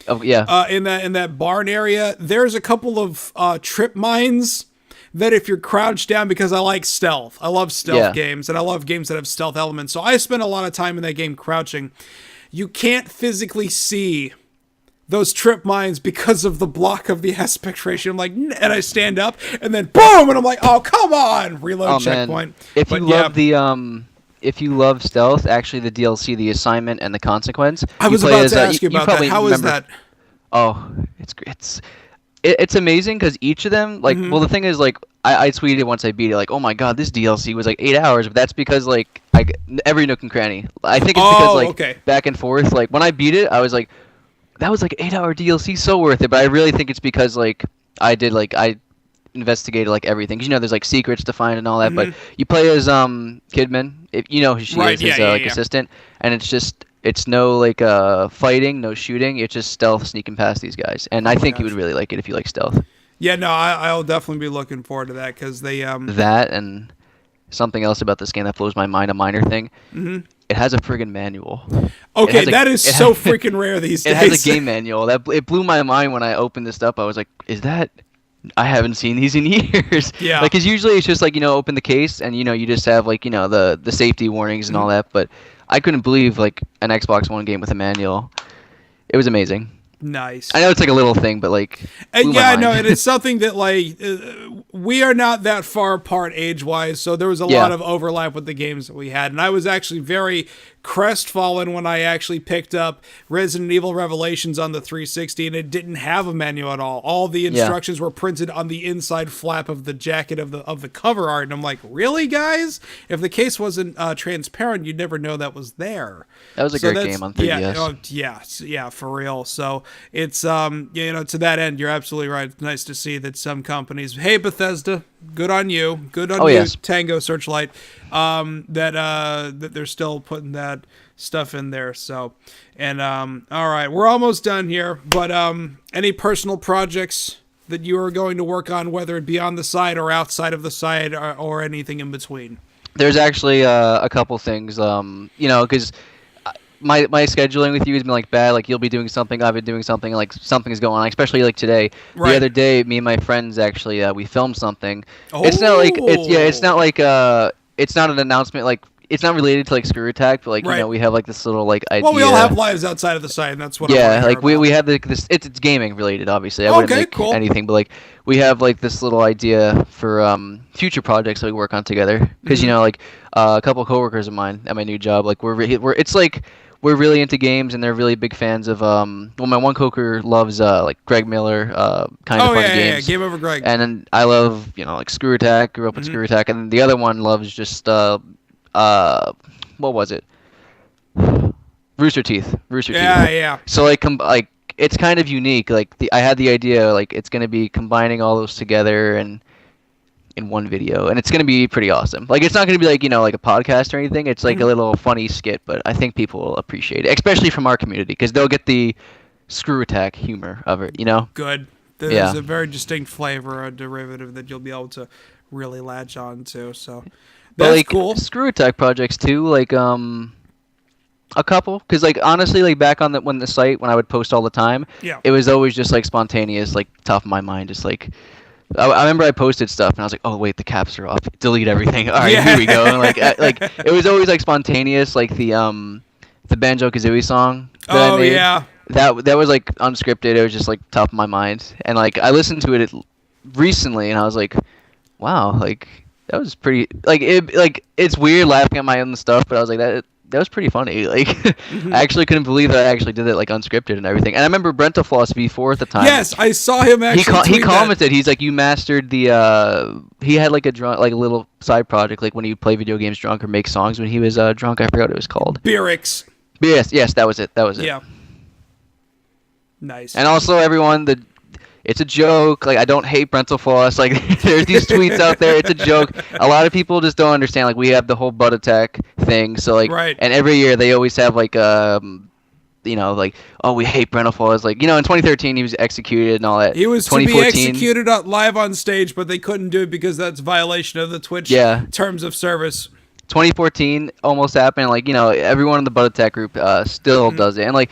Oh yeah. In that barn area, there's a couple of trip mines that if you're crouched down, because I like stealth. I love stealth games, and I love games that have stealth elements. So I spent a lot of time in that game crouching. You can't physically see those trip mines because of the block of the aspect ratio. I'm like, and I stand up, and then boom, and I'm like, oh, come on, reload checkpoint. Man. If you love stealth, actually the DLC, the assignment, and the consequence. I was about to ask you about that. How is that? Oh, it's amazing because each of them, like, well, the thing is, like, I tweeted once I beat it, like, oh my god, this DLC was like 8 hours, but that's because like every nook and cranny. I think it's because like back and forth. Like when I beat it, I was like, that was like 8-hour DLC, so worth it. But I really think it's because like I investigated like everything because there's like secrets to find and all that. But you play as Kidman, if you know who she is, his assistant, and it's no like fighting, no shooting. It's just stealth, sneaking past these guys. And I think you would really like it if you like stealth. Yeah, no, I'll definitely be looking forward to that because they that and something else about this game that blows my mind, a minor thing. It has a friggin' manual. Okay, that is so freaking rare these days. It has a game manual. It blew my mind when I opened this up. I was like, is that? I haven't seen these in years. Yeah. Like, cause usually it's just like open the case and you just have like the safety warnings and all that. But I couldn't believe like an Xbox One game with a manual. It was amazing. Nice. I know it's like a little thing, but like. Yeah, no, and it's something that like we are not that far apart age-wise, so there was a lot of overlap with the games that we had, and I was actually very crestfallen when I actually picked up Resident Evil Revelations on the 360, and it didn't have a menu at all. All the instructions were printed on the inside flap of the jacket of the cover art, and I'm like, really, guys? If the case wasn't transparent, you'd never know that was there. That was a great game on 3DS. Yeah, for real. So it's to that end, you're absolutely right. It's nice to see that some companies, hey Bethesda, good on you, Yes. Tango Searchlight, that they're still putting that stuff in there. So, and all right, we're almost done here. But any personal projects that you are going to work on, whether it be on the side or outside of the side, or anything in between? There's actually a couple things, because my scheduling with you has been like bad. Like you'll be doing something, I've been doing something, like something's going on. Especially like today. Right. The other day, me and my friends actually we filmed something. Oh. It's not like it's not an announcement. Like it's not related to like Screw Attack, but like we have like this little like idea. Well, we all have lives outside of the site, and that's what. We have this. It's gaming related, obviously. I wouldn't make anything, but like we have like this little idea for future projects that we work on together. Because a couple of coworkers of mine at my new job, like we're really into games, and they're really big fans of my one coworker loves like Greg Miller kind of fun games. Game Over Greg. And then I love like Screw Attack, grew up with Screw Attack, and the other one loves just what was it? Rooster Teeth. Yeah. So like it's kind of unique. Like I had the idea like it's gonna be combining all those together and in one video, and it's gonna be pretty awesome. Like it's not gonna be like like a podcast or anything. It's like a little funny skit, but I think people will appreciate it, especially from our community, because they'll get the Screw Attack humor of it. Good. There's a very distinct flavor, a derivative that you'll be able to really latch on to. So that's cool. Screw Attack projects too, like a couple, because like honestly, like back on when the site when I would post all the time, it was always just like spontaneous, like top of my mind, just like I remember I posted stuff and I was like, oh wait, the caps are off. Delete everything. All right, Yeah. here we go. And like it was always like spontaneous, like the Banjo Kazooie song that I Oh made. yeah. That was like unscripted. It was just like top of my mind, and like I listened to it recently, and I was like, wow, like that was pretty. Like it's weird laughing at my own stuff, but I was like that was pretty funny. Like I actually couldn't believe that I actually did it like unscripted and everything. And I remember Brentafloss V4 at the time. Yes, I saw him actually. He tweet that. commented. He's like, you mastered the. He had like a little side project, like when he play video games drunk or make songs when he was drunk. I forgot what it was called. Beerix. But yes, that was it. That was it. Yeah. Nice. And also, everyone, it's a joke. Like, I don't hate Brentafloss. Like, there's these tweets out there. It's a joke. A lot of people just don't understand. Like, we have the whole butt attack thing. So like, Right. And every year they always have like like, oh, we hate Brentafloss. Like, in 2013 he was executed and all that. He was to be executed live on stage, but they couldn't do it because that's violation of the Twitch terms of service. 2014 almost happened. Like, everyone in the butt attack group still does it. And like,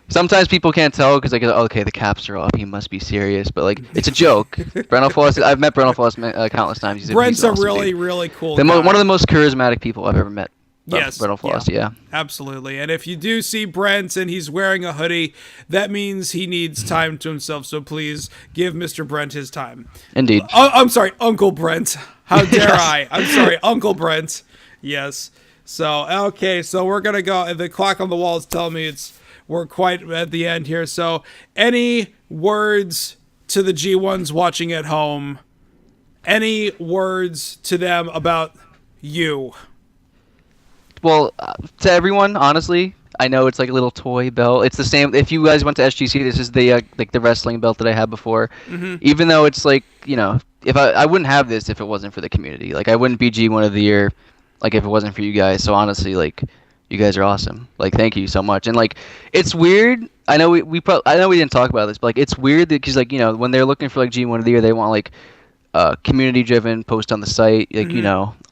sometimes people can't tell because like, okay, the caps are off. He must be serious, but like, it's a joke. Brentafloss. I've met Brentafloss countless times. Brent's awesome, a really, dude. really cool One guy. of the most charismatic people I've ever met. Yes. Brentafloss, yeah. Absolutely. And if you do see Brent and he's wearing a hoodie, that means he needs time to himself. So please give Mr. Brent his time. Indeed. I'm sorry, Uncle Brent. How dare Yes. I? I'm sorry, Uncle Brent. Yes. So, okay. So we're going to go. The clock on the wall is telling me we're quite at the end here. So any words to the G1s watching at home? Any words to them about you? Well, to everyone, honestly, I know it's like a little toy belt. It's the same. If you guys went to SGC, this is the like the wrestling belt that I had before. Mm-hmm. Even though it's like, if I wouldn't have this if it wasn't for the community. Like I wouldn't be G1 of the year, like if it wasn't for you guys. So honestly, like you guys are awesome. Like thank you so much. And like it's weird. I know I know we didn't talk about this, but like it's weird because like when they're looking for like G1 of the year, they want like community driven post on the site, like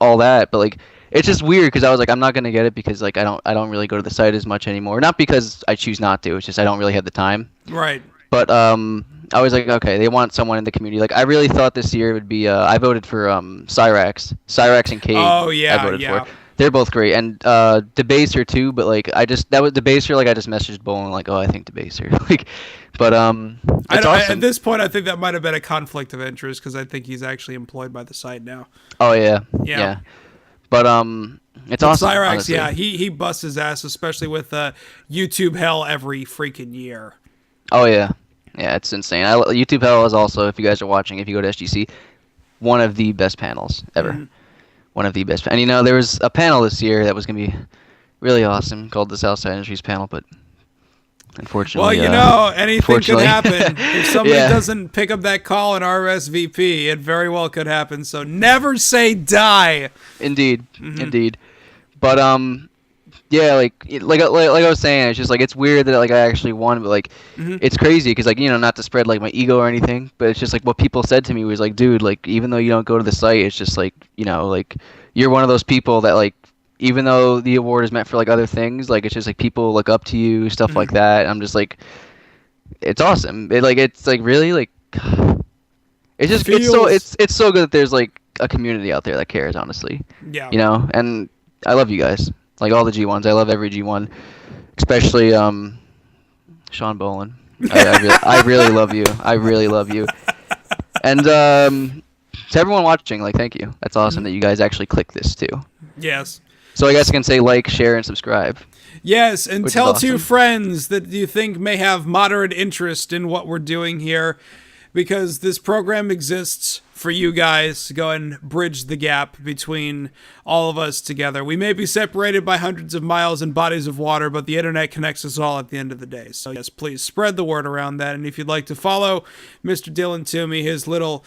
all that. But like. It's just weird because I was like, I'm not gonna get it because like I don't really go to the site as much anymore. Not because I choose not to. It's just I don't really have the time. Right. But I was like, okay, they want someone in the community. Like I really thought this year would be. I voted for Cyrax and Cade. Oh yeah, I voted for. They're both great, and Debaser too. But like I just Debaser. Like I just messaged Bolin like, oh, I think Debaser. like, but it's awesome. At this point, I think that might have been a conflict of interest because I think he's actually employed by the site now. Oh yeah. But it's awesome. Cyrax, honestly. yeah, he busts his ass, especially with YouTube hell every freaking year. Oh yeah, it's insane. YouTube hell is also, if you guys are watching, if you go to SGC, one of the best panels ever. Mm-hmm. One of the best. And there was a panel this year that was gonna be really awesome called the Southside Industries panel, but unfortunately, well, anything could happen. If somebody Yeah. doesn't pick up that call and RSVP, it very well could happen. So never say die. Indeed. But yeah, like I was saying, it's just like it's weird that like I actually won, but like it's crazy because like not to spread like my ego or anything, but it's just like what people said to me was like, dude, like even though you don't go to the site, it's just like like you're one of those people that like. Even though the award is meant for like other things, like it's just like people look up to you, stuff like that. I'm just like, it's awesome. It's like really like, it's just it's so good that there's like a community out there that cares, honestly. Yeah. And I love you guys, like all the G1s. I love every G1, especially Sean Bolin. I really love you. I really love you. And to everyone watching, like thank you. That's awesome that you guys actually click this too. Yes. So I guess I can say like, share, and subscribe. Yes, and tell awesome. 2 friends that you think may have moderate interest in what we're doing here, because this program exists for you guys to go and bridge the gap between all of us together. We may be separated by hundreds of miles and bodies of water, but the internet connects us all at the end of the day. So yes, please spread the word around that. And if you'd like to follow Mr. Dylan Toomey, his little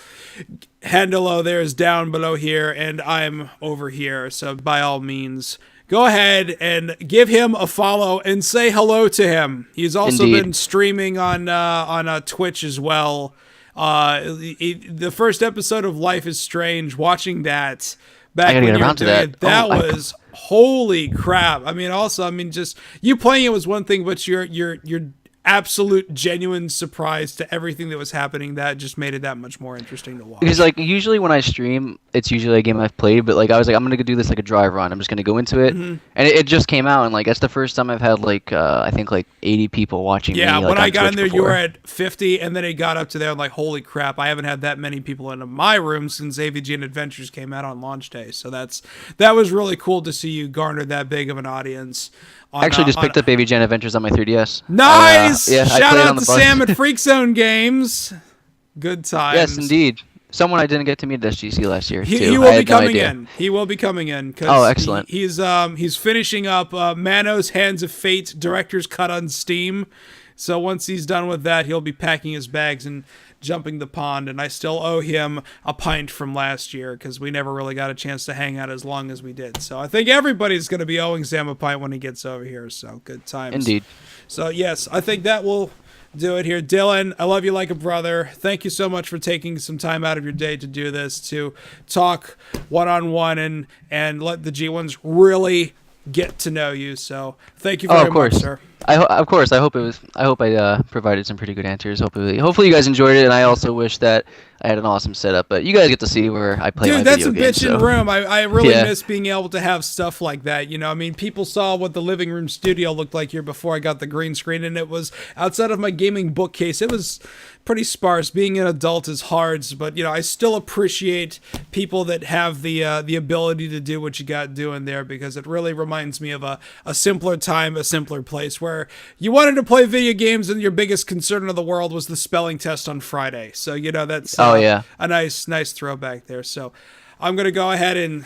handle there is down below here, and I'm over here. So by all means, go ahead and give him a follow and say hello to him. He's also been streaming on Twitch as well. The first episode of Life is Strange, watching that back when you were doing it, that was holy crap. I mean, just you playing it was one thing, but your absolute genuine surprise to everything that was happening that just made it that much more interesting to watch. Because like usually when I stream, it's usually a game I've played, but like I was like I'm gonna do this like a dry run. I'm just gonna go into it, and it just came out, and like that's the first time I've had like I think like 80 people watching. Yeah, me, when I got Twitch in there, before. you were at 50, and then it got up to there. I'm like, holy crap! I haven't had that many people in my room since AVG and Adventures came out on launch day. So that was really cool to see you garner that big of an audience. I actually just picked up AVG and Adventures on my 3DS. Nice! Yeah, Shout out to Sam at Freak Zone Games. Good times. Yes, indeed. Someone I didn't get to meet at SGC last year, too. He will be coming in. He will be coming in. Oh, excellent. He's finishing up Manos Hands of Fate Director's Cut on Steam. So once he's done with that, he'll be packing his bags and jumping the pond, and I still owe him a pint from last year because we never really got a chance to hang out as long as we did. So I think everybody's going to be owing Sam a pint when he gets over here. So good times. Indeed. So yes, I think that will do it here. Dylan, I love you like a brother. Thank you so much for taking some time out of your day to do this, to talk one-on-one and let the G1s really get to know you. So thank you very much, sir. Of course. I hope I provided some pretty good answers. Hopefully you guys enjoyed it, and I also wish that I had an awesome setup. But you guys get to see where I play my video games. Dude, that's a bitchin' room. I really miss being able to have stuff like that. You know, I mean, people saw what the living room studio looked like here before I got the green screen, and it was outside of my gaming bookcase. It was pretty sparse. Being an adult is hard, but you know, I still appreciate people that have the ability to do what you got doing there, because it really reminds me of a simpler time, a simpler place where you wanted to play video games and your biggest concern in the world was the spelling test on Friday. So, you know, that's a nice throwback there. So I'm going to go ahead and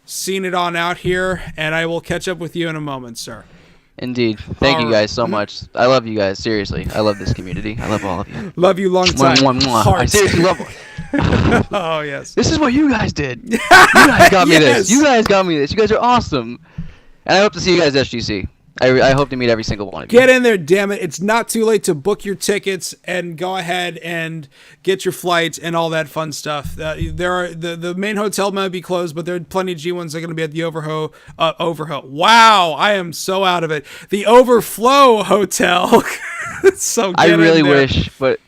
scene it on out here, and I will catch up with you in a moment, sir. Indeed. Thank you guys so much. I love you guys. Seriously. I love this community. I love all of you. Love you long time. I seriously love Oh, yes. This is what you guys did. You guys got me this. You guys got me this. You guys are awesome. And I hope to see you guys at SGC. I hope to meet every single one of you. Get in there, damn it. It's not too late to book your tickets and go ahead and get your flights and all that fun stuff. The main hotel might be closed, but there are plenty of G1s that are going to be at the Overflow. Wow, I am so out of it. The Overflow Hotel. So I really wish, but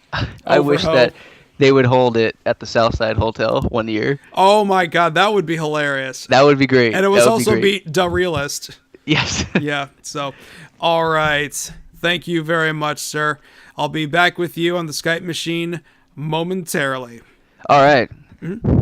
I wish that they would hold it at the Southside Hotel one year. Oh my God, that would be hilarious. That would be great. And it was also be The Realist. Yes. Yeah. So, all right. Thank you very much, sir. I'll be back with you on the Skype machine momentarily. All right. Mm-hmm.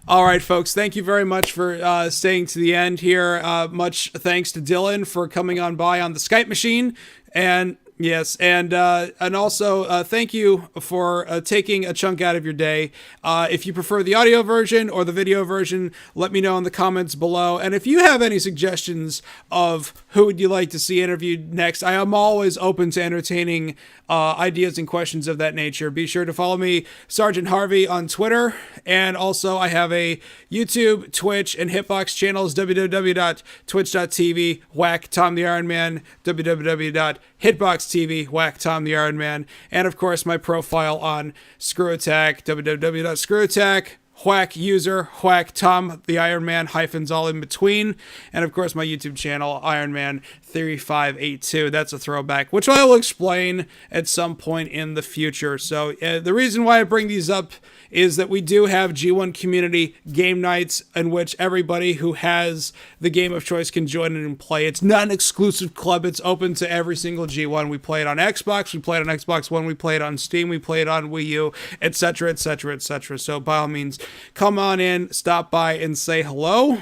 All right, folks. Thank you very much for staying to the end here. Much thanks to Dylan for coming on by on the Skype machine. And yes, and also thank you for taking a chunk out of your day. If you prefer the audio version or the video version, let me know in the comments below. And if you have any suggestions of who would you like to see interviewed next, I am always open to entertaining ideas and questions of that nature. Be sure to follow me, Sergeant Harvey, on Twitter. And also I have a YouTube, Twitch, and Hitbox channels, www.twitch.tv, whack Tom the Iron Man, www.hitbox.tv, whack Tom the Iron Man, and of course my profile on Screw Attack, www.screwattack, whack user, whack Tom the Iron Man, hyphens all in between, and of course my YouTube channel, Iron Man 3582. That's a throwback, which I will explain at some point in the future. So the reason why I bring these up is that we do have G1 community game nights in which everybody who has the game of choice can join in and play. It's not an exclusive club. It's open to every single G1. We play it on Xbox. We play it on Xbox One. We play it on Steam. We play it on Wii U, etc., etc., etc. So by all means, come on in, stop by, and say hello.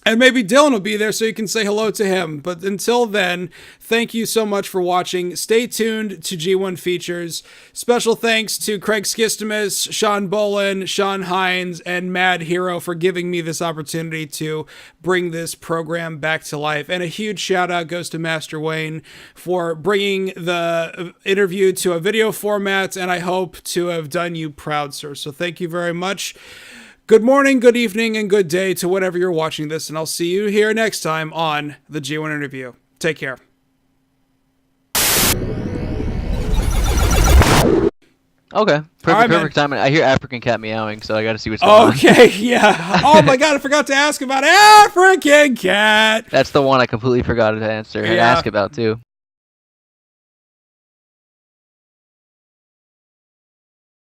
And maybe Dylan will be there so you can say hello to him. But until then, thank you so much for watching. Stay tuned to G1 Features. Special thanks to Craig Skistimus, Sean Bolin, Sean Hines, and Mad Hero for giving me this opportunity to bring this program back to life. And a huge shout out goes to Master Wayne for bringing the interview to a video format. And I hope to have done you proud, sir. So thank you very much. Good morning, good evening, and good day to whenever you're watching this, and I'll see you here next time on the G1 Interview. Take care. Okay. Perfect time. I hear African cat meowing, so I gotta see what's going on. Okay, yeah. Oh my God, I forgot to ask about African cat. That's the one I completely forgot to answer and ask about, too.